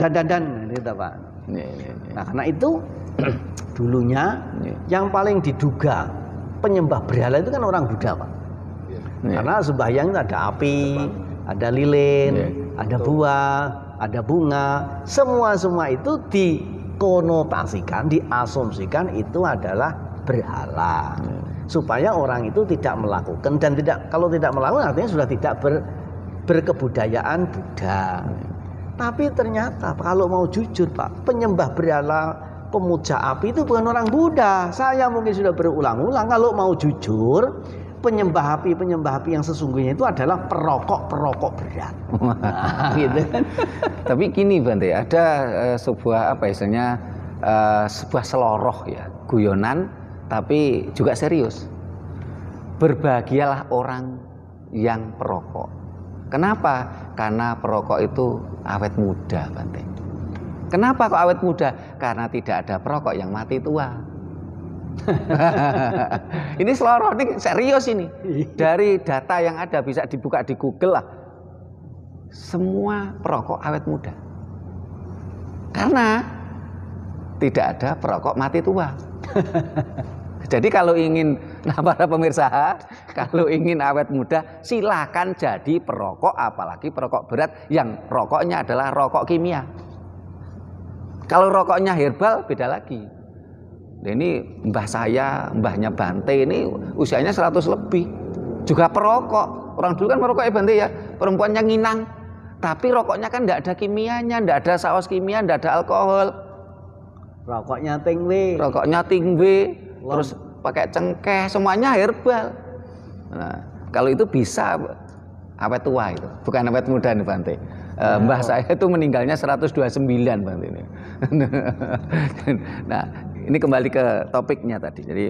gitu Pak. Nah, karena itu dulunya yang paling diduga penyembah berhala itu kan orang Buddha, Pak. Karena sembahyang itu ada api, ada lilin, ada buah, ada bunga, semua itu dikonotasikan, diasumsikan itu adalah berhala. Supaya orang itu tidak melakukan dan kalau tidak melakukan artinya sudah tidak berkebudayaan Buddha. Tapi ternyata kalau mau jujur Pak, penyembah berhala, pemuja api itu bukan orang Buddha. Saya mungkin sudah berulang-ulang, kalau mau jujur, penyembah api yang sesungguhnya itu adalah perokok berat. Gitu kan. Tapi gini Bante, ada sebuah sebuah seloroh ya, guyonan tapi juga serius. Berbahagialah orang yang perokok. Kenapa? Karena perokok itu awet muda, Bante. Kenapa kok awet muda? Karena tidak ada perokok yang mati tua. Ini seloroh, ini serius ini. Dari data yang ada bisa dibuka di Google lah. Semua perokok awet muda. Karena tidak ada perokok mati tua. Jadi kalau ingin, para pemirsa, kalau ingin awet muda, silakan jadi perokok, apalagi perokok berat yang rokoknya adalah rokok kimia. Kalau rokoknya herbal, beda lagi. Nah, ini mbah saya, mbahnya Bante ini usianya 100 lebih, juga perokok. Orang dulu kan merokok Bante ya, perempuan yang nginang. Tapi rokoknya kan tidak ada kimianya, tidak ada saus kimia, tidak ada alkohol. Rokoknya tingwe. Terus pakai cengkeh, semuanya herbal. Nah, kalau itu bisa awet tua itu, bukan awet muda nih Bante. Mbah saya itu meninggalnya 129 Bante ini. Nah, ini kembali ke topiknya tadi. Jadi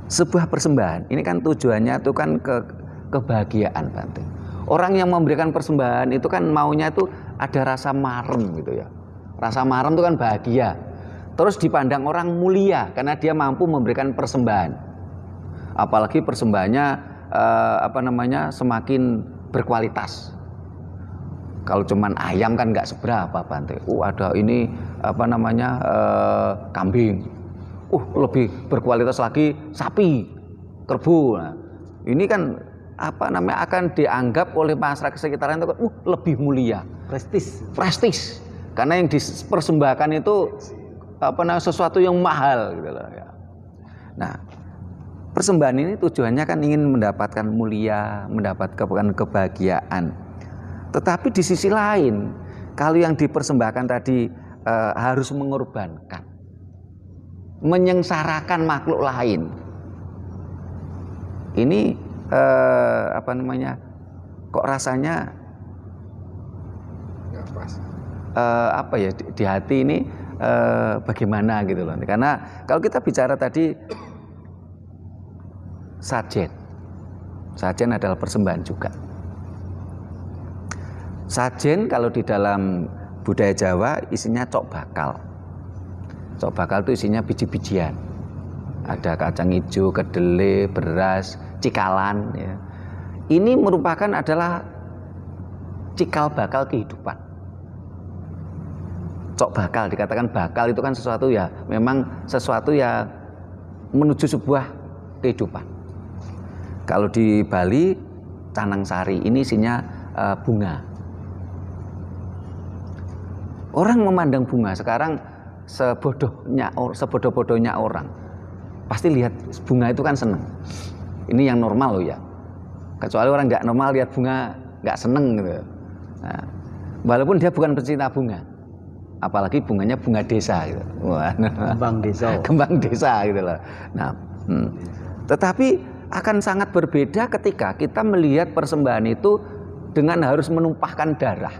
sebuah persembahan, ini kan tujuannya itu kan kebahagiaan Bante. Orang yang memberikan persembahan itu kan maunya itu ada rasa marem gitu ya. Rasa marem itu kan bahagia. Terus dipandang orang mulia karena dia mampu memberikan persembahan. apalagi persembahannya semakin berkualitas. Kalau cuman ayam kan nggak seberapa Bante. Ada ini kambing. Lebih berkualitas lagi sapi, kerbau. Nah, ini kan akan dianggap oleh masyarakat sekitaran itu lebih mulia, prestis. Karena yang dipersembahkan itu sesuatu yang mahal gitu loh ya. Nah, persembahan ini tujuannya kan ingin mendapatkan mulia, mendapatkan kebahagiaan. Tetapi di sisi lain, kalau yang dipersembahkan tadi harus mengorbankan, menyengsarakan makhluk lain, ini kok rasanya nggak pas. Di hati ini bagaimana gitu loh. Karena kalau kita bicara tadi sajen adalah persembahan juga. Sajen kalau di dalam budaya Jawa isinya cok bakal. Cok bakal itu isinya biji-bijian. Ada kacang hijau, kedelai, beras, cikalan ya. Ini merupakan adalah cikal bakal kehidupan. Cok bakal, dikatakan bakal itu kan sesuatu ya, memang sesuatu ya menuju sebuah kehidupan. Kalau di Bali, canang sari ini isinya bunga. Orang memandang bunga sekarang sebodoh-bodohnya orang pasti lihat bunga itu kan seneng. Ini yang normal loh ya. Kecuali orang nggak normal lihat bunga nggak seneng gitu. Nah, walaupun dia bukan pecinta bunga, apalagi bunganya bunga desa gitu. Kembang desa gitu loh. Nah, tetapi akan sangat berbeda ketika kita melihat persembahan itu dengan harus menumpahkan darah.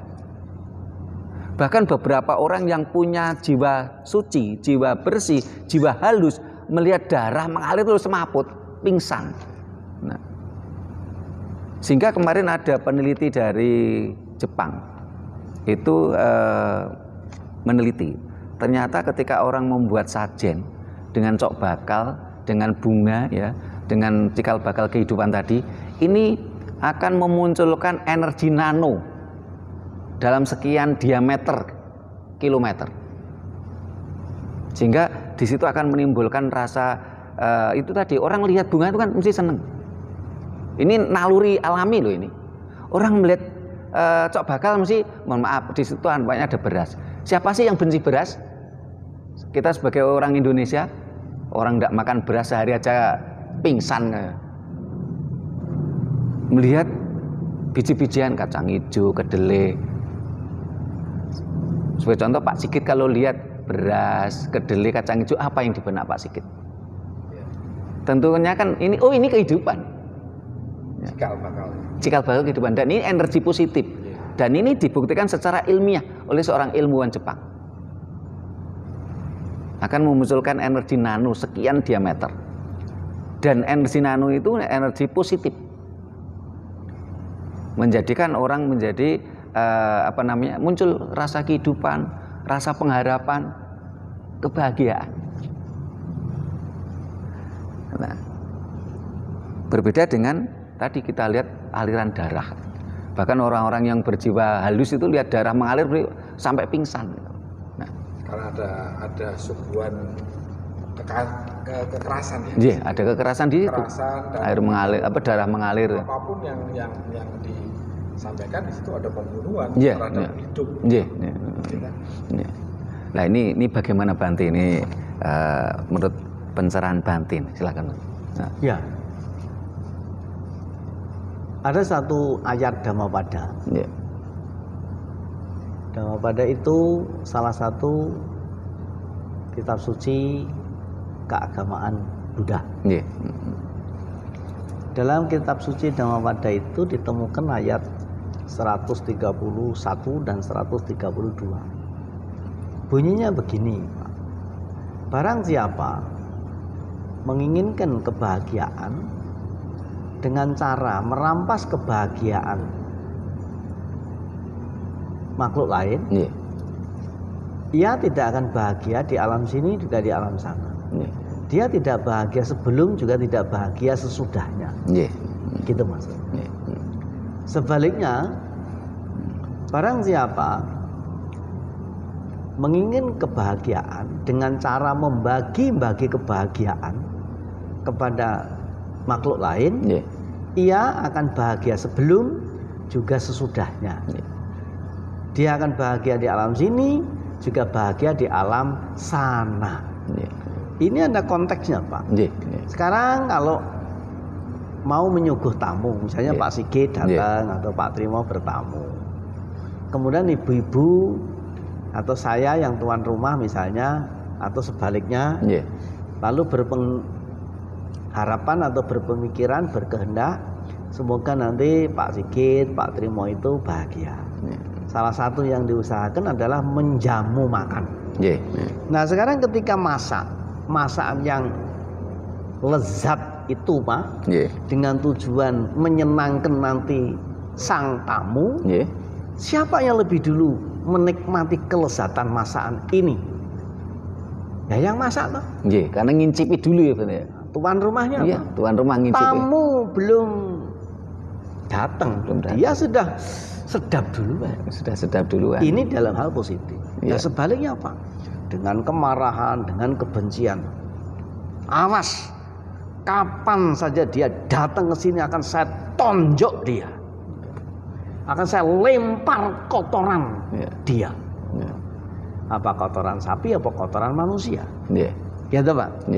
Bahkan beberapa orang yang punya jiwa suci, jiwa bersih, jiwa halus, melihat darah mengalir terus semaput, pingsan. Nah, sehingga kemarin ada peneliti dari Jepang itu meneliti, ternyata ketika orang membuat sajen dengan cok bakal, dengan bunga ya, dengan cikal bakal kehidupan tadi, ini akan memunculkan energi nano dalam sekian diameter kilometer, sehingga di situ akan menimbulkan rasa itu tadi, orang lihat bunga itu kan mesti seneng. Ini naluri alami loh ini. Orang melihat cok bakal mesti, mohon maaf, di situ banyak ada beras. Siapa sih yang benci beras? Kita sebagai orang Indonesia, orang tidak makan beras sehari aja pingsan. Melihat biji-bijian, kacang hijau, kedelai. Sebagai contoh Pak Sigit kalau lihat beras, kedelai, kacang hijau, apa yang di benak Pak Sigit? Tentunya kan ini kehidupan. Cikal bakal kehidupan, dan ini energi positif. Dan ini dibuktikan secara ilmiah oleh seorang ilmuwan Jepang. Akan memunculkan energi nano sekian diameter. Dan energi nano itu energi positif. Menjadikan orang menjadi muncul rasa kehidupan, rasa pengharapan, kebahagiaan. Nah, berbeda dengan tadi kita lihat aliran darah. Bahkan orang-orang yang berjiwa halus itu lihat darah mengalir sampai pingsan. Nah, karena ada suguhan kekerasan ya. Iya, ada kekerasan di situ. Air mengalir, darah mengalir. Apapun yang disampaikan di situ ada pembunuhan terhadap hidup. Iya. Nah, ini bagaimana Bante ini menurut pencerahan Bante? Silakan. Nah. Ya. Ada satu ayat Dhammapada. Yeah. Dhammapada itu salah satu kitab suci keagamaan Buddha. Yeah. Dalam kitab suci Dhammapada itu ditemukan ayat 131 dan 132. Bunyinya begini, barang siapa menginginkan kebahagiaan dengan cara merampas kebahagiaan makhluk lain, ia tidak akan bahagia di alam sini juga di alam sana. dia tidak bahagia sebelum juga tidak bahagia sesudahnya. Gitu maksudnya. Sebaliknya, barang siapa mengingin kebahagiaan dengan cara membagi-bagi kebahagiaan kepada makhluk lain, ia akan bahagia sebelum juga sesudahnya. Dia akan bahagia di alam sini, juga bahagia di alam sana. Ini ada konteksnya, Pak. Sekarang kalau mau menyuguh tamu, misalnya Pak Sigit datang atau Pak Trimo bertamu, kemudian ibu-ibu atau saya yang tuan rumah misalnya, atau sebaliknya, lalu berpengharapan atau berpemikiran, berkehendak, semoga nanti Pak Sigit, Pak Trimo itu bahagia. Salah satu yang diusahakan adalah menjamu makan. Nah sekarang ketika masakan yang lezat itu, Pak, dengan tujuan menyenangkan nanti sang tamu, siapa yang lebih dulu menikmati kelezatan masakan ini? Ya yang masak toh. Karena ngincipi dulu ya, Pak. Tuan rumahnya apa? Tuan rumah ngincipi. Tamu belum datang, dia sudah sedap duluan. Sudah sedap duluan. Ini dalam hal positif. Ya sebaliknya apa? Dengan kemarahan, dengan kebencian. Awas, kapan saja dia datang ke sini akan saya tonjok dia. Akan saya lempar kotoran dia. Apa kotoran sapi, apa kotoran manusia? Gitu Pak.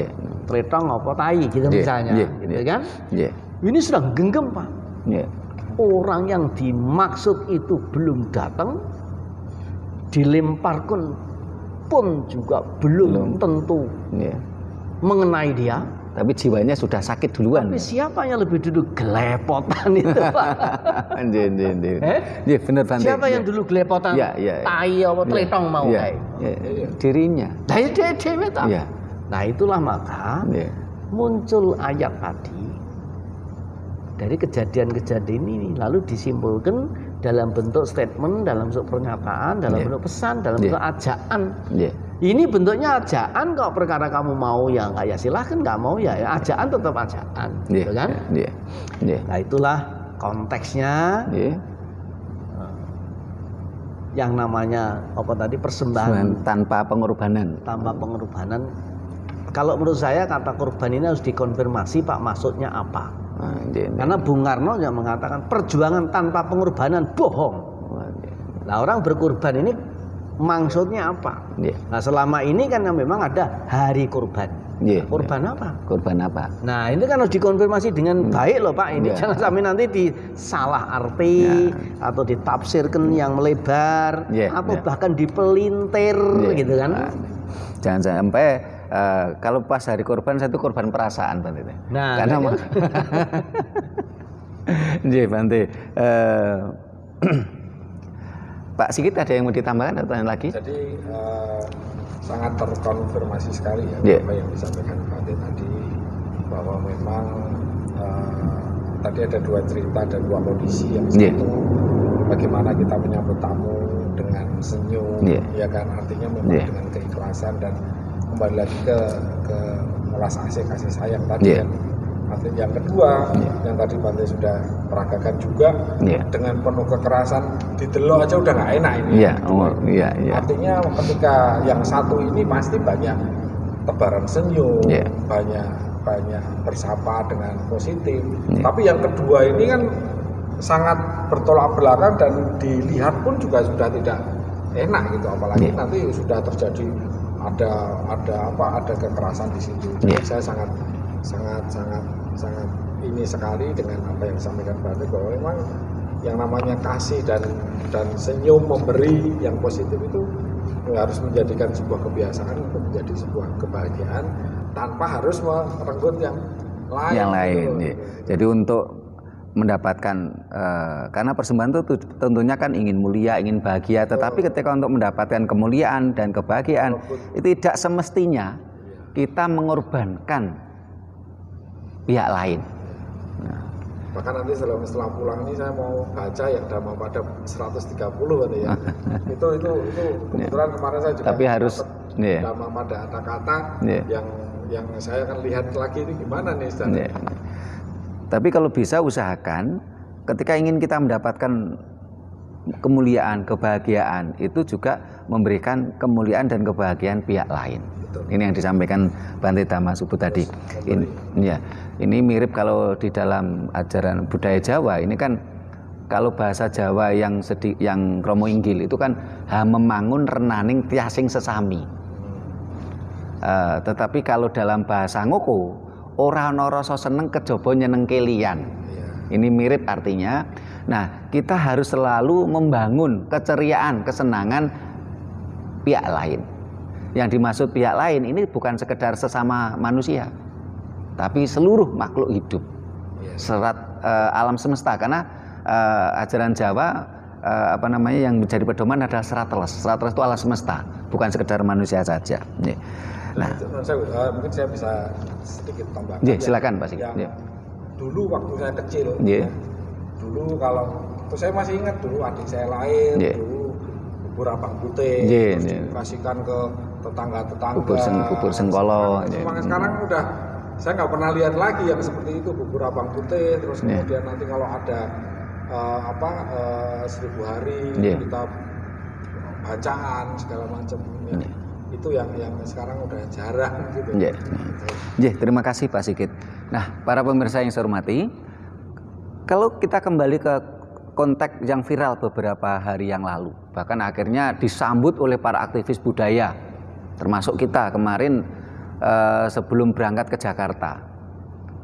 Tretong apa tai gitu misalnya, gitu kan? Ini sedang genggam, Pak. Orang yang dimaksud itu belum datang, dilemparkan pun juga belum tentu mengenai dia. Tapi jiwanya sudah sakit duluan. Tapi siapa yang lebih dulu gelepotan itu, Pak? Bener Bante. Siapa yang dulu gelepotan? Tai apa tretong mau kayak? Dirinya. Nah itulah maka muncul ayat tadi dari kejadian-kejadian ini, lalu disimpulkan dalam bentuk statement, dalam bentuk pernyataan, dalam bentuk pesan, dalam bentuk ajaan. Ini bentuknya ajaan kok, perkara kamu mau ya enggak ya silahkan, nggak mau ya ajaan tetap ajaan, gitu kan? Nah itulah konteksnya. Yang namanya apa tadi, persembahan tanpa pengorbanan. Tanpa pengorbanan. Kalau menurut saya kata korban ini harus dikonfirmasi, Pak, maksudnya apa? Karena Bung Karno yang mengatakan perjuangan tanpa pengorbanan bohong. Nah orang berkorban ini maksudnya apa? Nah selama ini kan memang ada hari korban. Korban apa? Korban apa? Nah ini kan harus dikonfirmasi dengan baik loh, Pak. Ini jangan sampai nanti disalah arti atau ditafsirkan yang melebar atau bahkan dipelintir gitu kan? Jangan sampai kalau pas hari korban saya itu korban perasaan, Bante. Nah, karena Bante. Pak Sigit ada yang mau ditambahkan atau lagi? Jadi sangat terkonfirmasi sekali ya apa yang disampaikan Bante tadi, bahwa memang tadi ada dua cerita dan dua kondisi. Yang satu bagaimana kita menyambut tamu dengan senyum, ya kan, artinya memang dengan keikhlasan dan kembali lagi ke melas kasih sayang tadi kan. Artinya yang kedua yang tadi Bante sudah peragakan juga dengan penuh kekerasan, didelok aja udah nggak enak ini. Artinya ketika yang satu ini pasti banyak tebaran senyum, banyak bersapa dengan positif. Tapi yang kedua ini kan sangat bertolak belakang dan dilihat pun juga sudah tidak enak gitu, apalagi nanti sudah terjadi ada kekerasan di situ. Jadi saya sangat ini sekali dengan apa yang disampaikan Bante, bahwa memang yang namanya kasih dan senyum memberi yang positif itu harus menjadikan sebuah kebiasaan untuk menjadi sebuah kebahagiaan tanpa harus merenggut yang lain. Jadi untuk mendapatkan karena persembahan itu tentunya kan ingin mulia, ingin bahagia, tetapi ketika untuk mendapatkan kemuliaan dan kebahagiaan itu tidak semestinya kita mengorbankan pihak lain. Bahkan nanti setelah pulang ini saya mau baca yang Dhammapada 130 ya. itu kebetulan kemarin saya juga tapi harus Lama pada kata-kata yang saya akan lihat lagi ini gimana nih Ustaz. Tapi kalau bisa usahakan ketika ingin kita mendapatkan kemuliaan, kebahagiaan, itu juga memberikan kemuliaan dan kebahagiaan pihak lain. Betul. Ini yang disampaikan Bante Dhammasubhu tadi. Ini mirip kalau di dalam ajaran budaya Jawa, ini kan kalau bahasa Jawa yang Romo Inggil itu kan memangun renaning tiasing sesami. Tetapi kalau dalam bahasa Ngoko, ora ana rasa seneng kejaba nyenengke liyan. Ini mirip artinya. Nah, kita harus selalu membangun keceriaan, kesenangan pihak lain. Yang dimaksud pihak lain ini bukan sekedar sesama manusia, tapi seluruh makhluk hidup. Serat alam semesta, karena ajaran Jawa yang menjadi pedoman adalah serat teles. Serat teles itu alam semesta, bukan sekedar manusia saja. Nah, mungkin saya bisa sedikit tambahkan. Silakan Pak Sigit. Dulu waktu saya kecil, dulu kalau saya masih ingat dulu adik saya lahir, dulu bubur abang putih, terus dikasihkan ke tetangga-tetangga. Bubur sengkolo. Sekarang udah saya nggak pernah lihat lagi yang seperti itu, bubur abang putih. Terus kemudian nanti kalau ada 1000 hari kita bacaan segala macam. Itu yang sekarang udah jarang gitu. Terima kasih Pak Sigit. Nah, para pemirsa yang saya hormati, kalau kita kembali ke konteks yang viral beberapa hari yang lalu, bahkan akhirnya disambut oleh para aktivis budaya, termasuk kita kemarin sebelum berangkat ke Jakarta.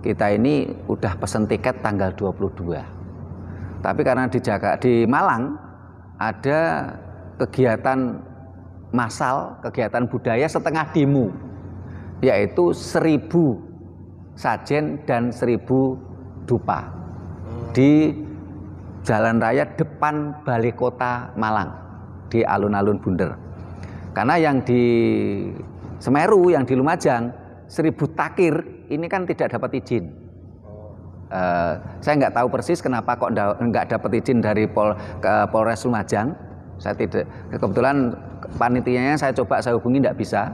Kita ini udah pesen tiket tanggal 22. Tapi karena di Malang ada kegiatan massal, kegiatan budaya setengah demo, yaitu 1000 sajen dan 1000 dupa di jalan raya depan Balai Kota Malang di alun-alun Bunder. Karena yang di Semeru, yang di Lumajang 1000 takir ini kan tidak dapat izin. Saya nggak tahu persis kenapa kok nggak dapat izin dari Polres Lumajang. Saya tidak, kebetulan panitianya saya coba saya hubungi tidak bisa.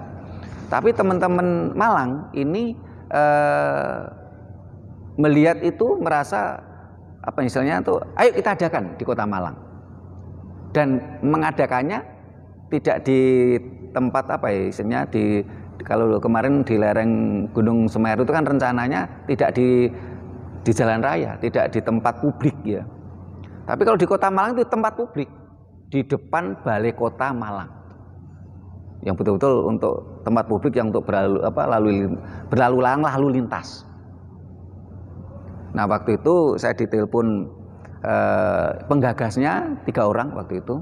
Tapi teman-teman Malang ini melihat itu merasa misalnya tuh, ayo kita adakan di Kota Malang. Dan mengadakannya tidak di tempat istilahnya kalau kemarin di lereng Gunung Semeru itu kan rencananya tidak di jalan raya, tidak di tempat publik ya. Tapi kalau di Kota Malang itu tempat publik, di depan Balai Kota Malang, yang betul-betul untuk tempat publik yang untuk berlalu lintas. Nah, waktu itu saya ditelepon penggagasnya 3 orang waktu itu.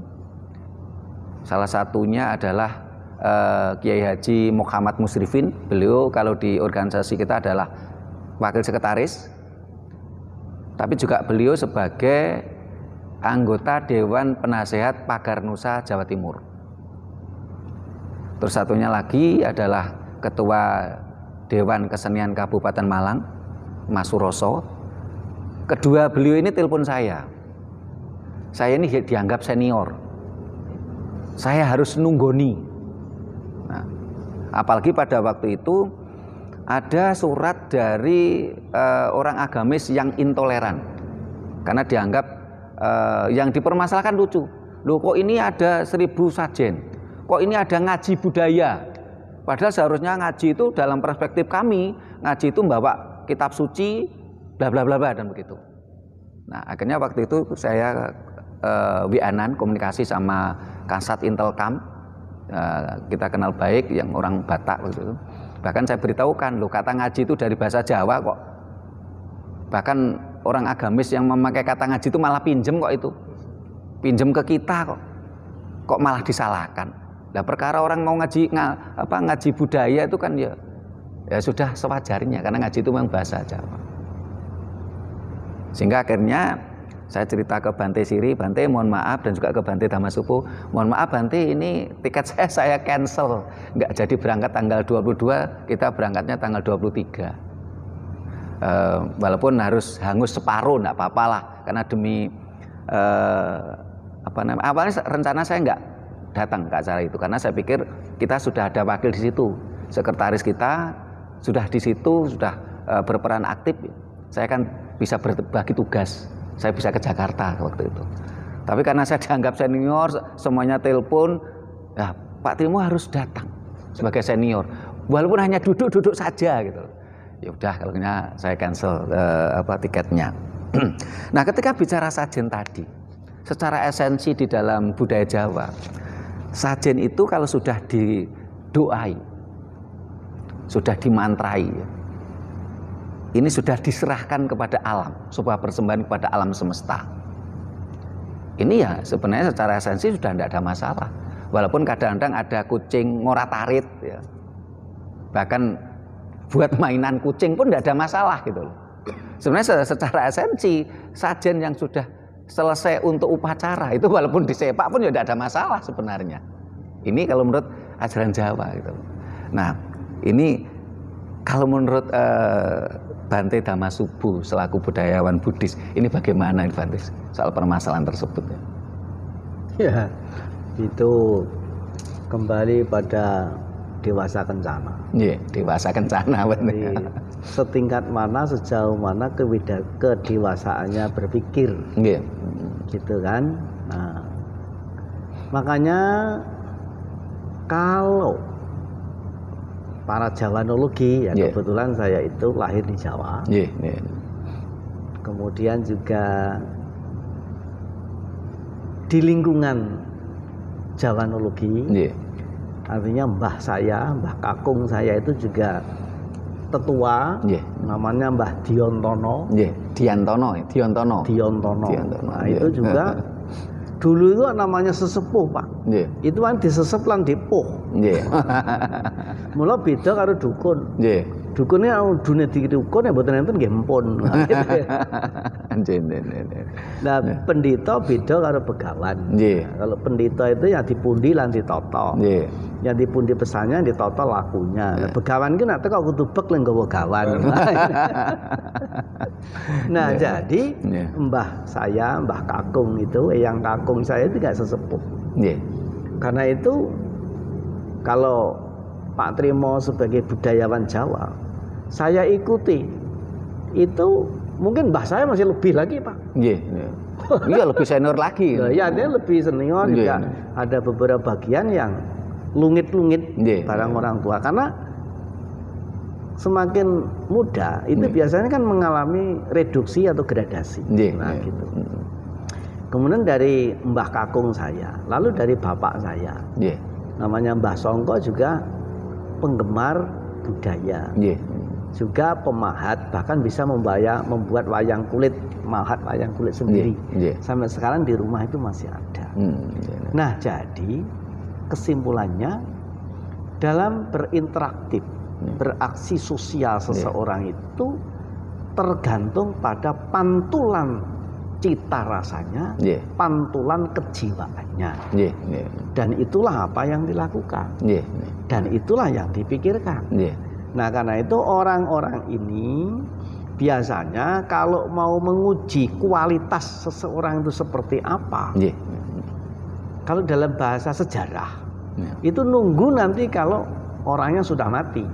Salah satunya adalah Kiai Haji Muhammad Musrifin. Beliau kalau di organisasi kita adalah wakil sekretaris, tapi juga beliau sebagai anggota Dewan Penasehat Pagar Nusa Jawa Timur. Terus satunya lagi adalah Ketua Dewan Kesenian Kabupaten Malang, Mas Suroso. Kedua beliau ini telepon saya. Saya ini dianggap senior. Saya harus nunggoni. Nah, apalagi pada waktu itu ada surat dari orang agamis yang intoleran. Karena dianggap yang dipermasalahkan lucu. Loh, kok ini ada 1000 sajen? Kok ini ada ngaji budaya? Padahal seharusnya ngaji itu dalam perspektif kami, ngaji itu membawa kitab suci, bla bla bla bla dan begitu. Nah, akhirnya waktu itu saya WA-an komunikasi sama Kasat Intelkam, kita kenal baik, yang orang Batak gitu. Bahkan saya beritahukan, loh, kata ngaji itu dari bahasa Jawa kok. Bahkan orang agamis yang memakai kata ngaji itu malah pinjem kok itu. Pinjem ke kita kok. Kok malah disalahkan. Nah, perkara orang mau ngaji budaya itu kan ya sudah sewajarnya, karena ngaji itu memang bahasa Jawa. Sehingga akhirnya saya cerita ke Bante Siri, Bante mohon maaf, dan juga ke Bante Dhammasubhu, mohon maaf Bante, ini tiket saya cancel, nggak jadi berangkat tanggal 22, kita berangkatnya tanggal 23. Walaupun harus hangus separuh, nggak apa-apa lah, karena demi awalnya rencana saya datang ke acara itu karena saya pikir kita sudah ada wakil di situ, sekretaris kita sudah di situ, sudah berperan aktif. Saya kan bisa berbagi tugas, saya bisa ke Jakarta waktu itu. Tapi karena saya dianggap senior, semuanya telepon, ya Pak Trimo harus datang sebagai senior, walaupun hanya duduk-duduk saja gitu. Ya udah, kalau saya cancel tiketnya. Nah, ketika bicara sajen tadi, secara esensi di dalam budaya Jawa, sajen itu kalau sudah didoai, sudah dimantrai, ini sudah diserahkan kepada alam, sebuah persembahan kepada alam semesta. Ini ya sebenarnya secara esensi sudah tidak ada masalah. Walaupun kadang-kadang ada kucing ngoratarit, ya. Bahkan buat mainan kucing pun tidak ada masalah gitu loh. Sebenarnya secara esensi sajen yang sudah selesai untuk upacara itu walaupun disepak pun ya tidak ada masalah sebenarnya. Ini kalau menurut ajaran Jawa gitu. Nah, ini kalau menurut Bante Damasubu selaku budayawan Buddhis, ini bagaimana Bante soal permasalahan tersebut? Ya, itu kembali pada dewasa kencana. Iya, dewasa kencana benar. Setingkat mana, sejauh mana kedewasaannya berpikir. Iya. Gitu kan? Nah, makanya kalau para Jawanologi, ya kebetulan saya itu lahir di Jawa. Kemudian juga di lingkungan Jawanologi. Artinya mbah saya, mbah kakung saya itu juga tetua, namanya Mbah Diontono. Diontono. Nah, itu juga dulu itu namanya sesepuh, Pak. Itu kan disesep lan dipuh. Mula beda karo dukun. Dukunnya dunia di dukun ya mboten enten nggih empun. Nah, pendeta beda karo begawan. Kalau pendeta itu yang dipundi lan ditata. Yang dipundi pesannya, ditata lakunya. Nah, begawan ki nek teko kudu bek lan nggawa gawan. Nah, jadi mbah saya, mbah kakung itu, yang kakung saya itu gak sesepuh. Karena itu kalau Pak Trimo sebagai budayawan Jawa, saya ikuti. Itu mungkin mbah saya masih lebih lagi, Pak. Iya, lebih senior lagi. Ya, dia lebih senior juga. Ada beberapa bagian yang lungit-lungit barang orang tua. Karena semakin muda itu biasanya kan mengalami reduksi atau gradasi. Nah, gitu. Kemudian dari mbah kakung saya, lalu dari bapak saya, namanya Mbah Songko, juga penggemar budaya, juga pemahat, bahkan bisa membuat wayang kulit, mahat wayang kulit sendiri. Sampai sekarang di rumah itu masih ada. Nah, jadi kesimpulannya dalam berinteraktif, beraksi sosial seseorang itu tergantung pada pantulan cita rasanya, pantulan kejiwaannya. Dan itulah apa yang dilakukan. Dan itulah yang dipikirkan. Nah, karena itu orang-orang ini biasanya kalau mau menguji kualitas seseorang itu seperti apa, kalau dalam bahasa sejarah, itu nunggu nanti kalau orangnya sudah mati.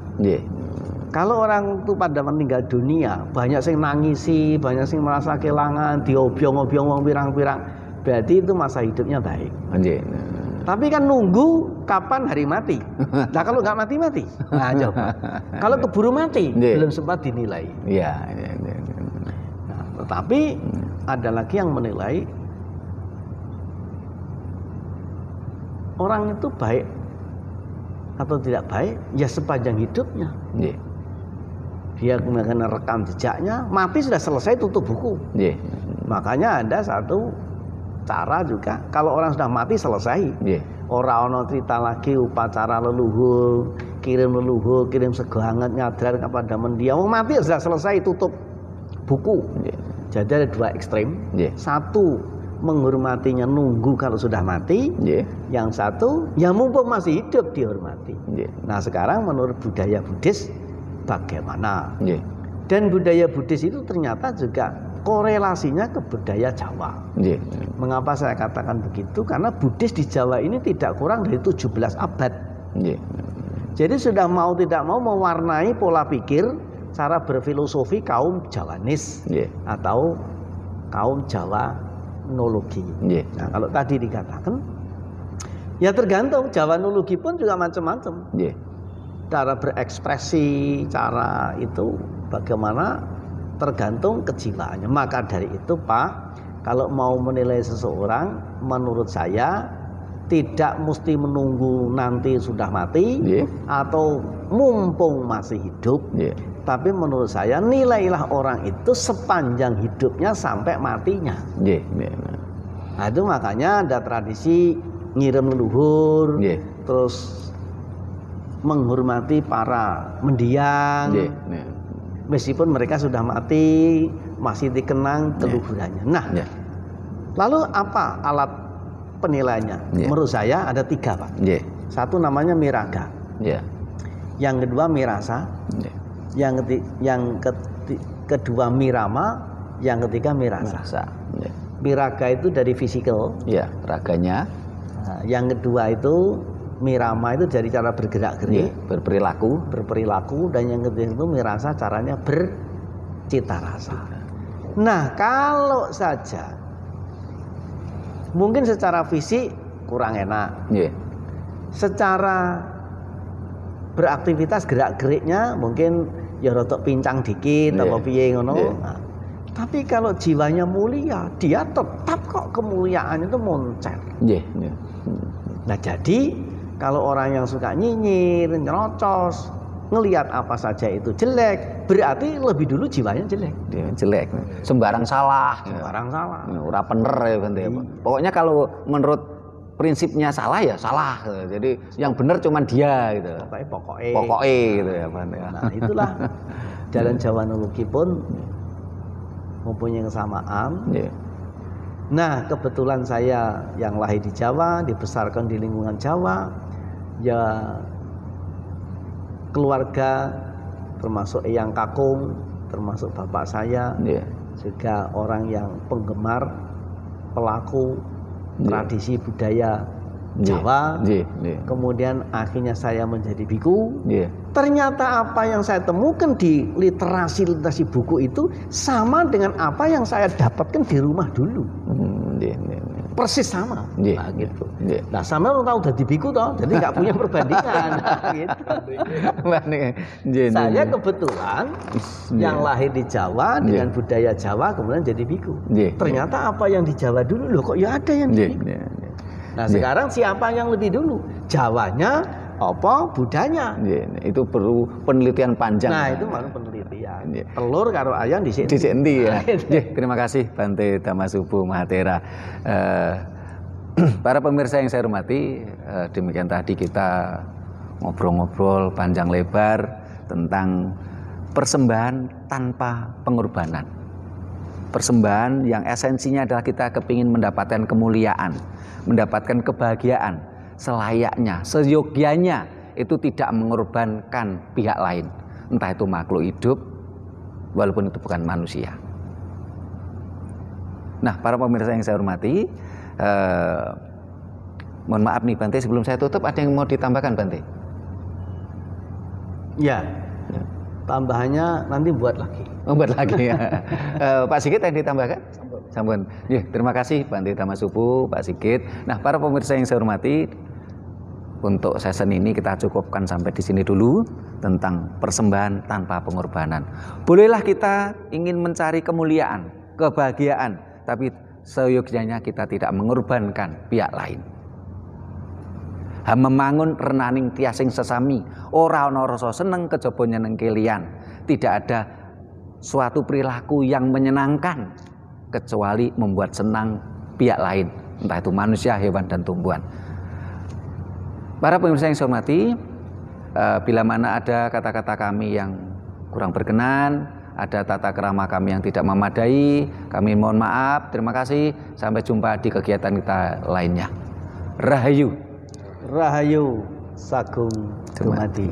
Kalau orang itu pada meninggal dunia, banyak yang nangisi, banyak yang merasa kehilangan, diobyong-obyong wong pirang-pirang, berarti itu masa hidupnya baik. Tapi kan nunggu kapan hari mati. Nah, kalau nggak mati-mati, nah coba. Kalau keburu mati, belum sempat dinilai. Nah, tetapi ada lagi yang menilai orang itu baik atau tidak baik ya sepanjang hidupnya. Dia kemudian rekam jejaknya, mati sudah selesai, tutup buku. Makanya ada satu cara juga, kalau orang sudah mati selesai. Orang ono cerita lagi upacara leluhur, kirim sego hangat nyadran kepada mendiang. Mati sudah selesai, tutup buku. Jadi ada dua ekstrem. Satu menghormatinya nunggu kalau sudah mati. Yang satu ya mumpung masih hidup dihormati. Nah, sekarang menurut budaya Buddhis bagaimana? Dan budaya Buddhis itu ternyata juga korelasinya ke budaya Jawa. Mengapa saya katakan begitu? Karena Buddhis di Jawa ini tidak kurang dari 17 abad. Jadi sudah mau tidak mau mewarnai pola pikir, cara berfilosofi kaum Jawanis atau kaum Jawanologi. Nah, kalau tadi dikatakan, ya tergantung. Jawanologi pun juga macam-macam. Cara berekspresi, cara itu bagaimana tergantung kejiwaannya. Maka dari itu Pak, kalau mau menilai seseorang, menurut saya tidak mesti menunggu nanti sudah mati atau mumpung masih hidup. Tapi menurut saya nilailah orang itu sepanjang hidupnya sampai matinya. Nah itu makanya ada tradisi ngirim leluhur, terus menghormati para mendiang. Meskipun mereka sudah mati, masih dikenang keluhurannya. Nah, lalu apa alat penilaiannya? Menurut saya ada 3 Pak. Satu namanya miraga, yang kedua mirasa, yang kedua mirama, yang ketiga mirasa. Miraga itu dari fisikal, raganya. Nah, yang kedua itu mirama itu dari cara bergerak-gerik, berperilaku, dan yang ketiga itu mirasa caranya bercita rasa. Nah, kalau saja mungkin secara fisik kurang enak, secara beraktivitas gerak-geriknya mungkin ya rotok pincang dikit atau piye ngono. Nah, tapi kalau jiwanya mulia, dia tetap kok kemuliaan itu moncer. Nah, jadi kalau orang yang suka nyinyir, nyerocos, ngelihat apa saja itu jelek, berarti lebih dulu jiwanya jelek. Jelek, sembarang salah. Ora bener ya Bante. Pokoknya kalau menurut prinsipnya salah ya salah. Jadi yang benar cuman dia gitu. Pokoknya gitu ya Bante. Nah, itulah jalan Jawanologi pun mempunyai kesamaan. Nah, kebetulan saya yang lahir di Jawa, dibesarkan di lingkungan Jawa, ya keluarga termasuk eyang kakung, termasuk bapak saya, juga orang yang penggemar, pelaku tradisi budaya Jawa. Kemudian akhirnya saya menjadi biku. Ternyata apa yang saya temukan di literasi buku itu sama dengan apa yang saya dapatkan di rumah dulu. Persis sama. Nah, gitu. Nah, sama lo tahu udah biku toh, jadi nggak punya perbandingan. Gitu. Saya kebetulan yang lahir di Jawa dengan budaya Jawa kemudian jadi biku. Ternyata apa yang di Jawa dulu loh kok ya ada yang di biku. Nah, sekarang siapa yang lebih dulu? Jawanya apa budanya? Itu perlu penelitian panjang. Nah, itu baru penelitian. Telur karo ayam di sini. Ya. Terima kasih Bante Dhammasubhu Mahatera. Para pemirsa yang saya hormati, demikian tadi kita ngobrol-ngobrol panjang lebar tentang persembahan tanpa pengorbanan. Persembahan yang esensinya adalah kita kepingin mendapatkan kemuliaan, mendapatkan kebahagiaan selayaknya, seyogyanya, itu tidak mengorbankan pihak lain, entah itu makhluk hidup walaupun itu bukan manusia. Nah, para pemirsa yang saya hormati, mohon maaf nih Bante, sebelum saya tutup ada yang mau ditambahkan Bante? Ya, tambahannya nanti buat lagi. Buat lagi ya. Pak Sigit ada ditambahkan? Sampun. Ya, terima kasih Bante Dhammasubhu, Pak Sigit. Nah, para pemirsa yang saya hormati, untuk session ini kita cukupkan sampai di sini dulu tentang persembahan tanpa pengorbanan. Bolehlah kita ingin mencari kemuliaan, kebahagiaan, tapi seyogyanya kita tidak mengorbankan pihak lain. Memangun renaning tiasing sesami, ora ana rasa seneng kejaba nyeneng kelian. Tidak ada suatu perilaku yang menyenangkan kecuali membuat senang pihak lain, entah itu manusia, hewan, dan tumbuhan. Para pemirsa yang saya hormati, bila mana ada kata-kata kami yang kurang berkenan, ada tata kerama kami yang tidak memadai, kami mohon maaf. Terima kasih. Sampai jumpa di kegiatan kita lainnya. Rahayu. Rahayu Sagung Dumadi.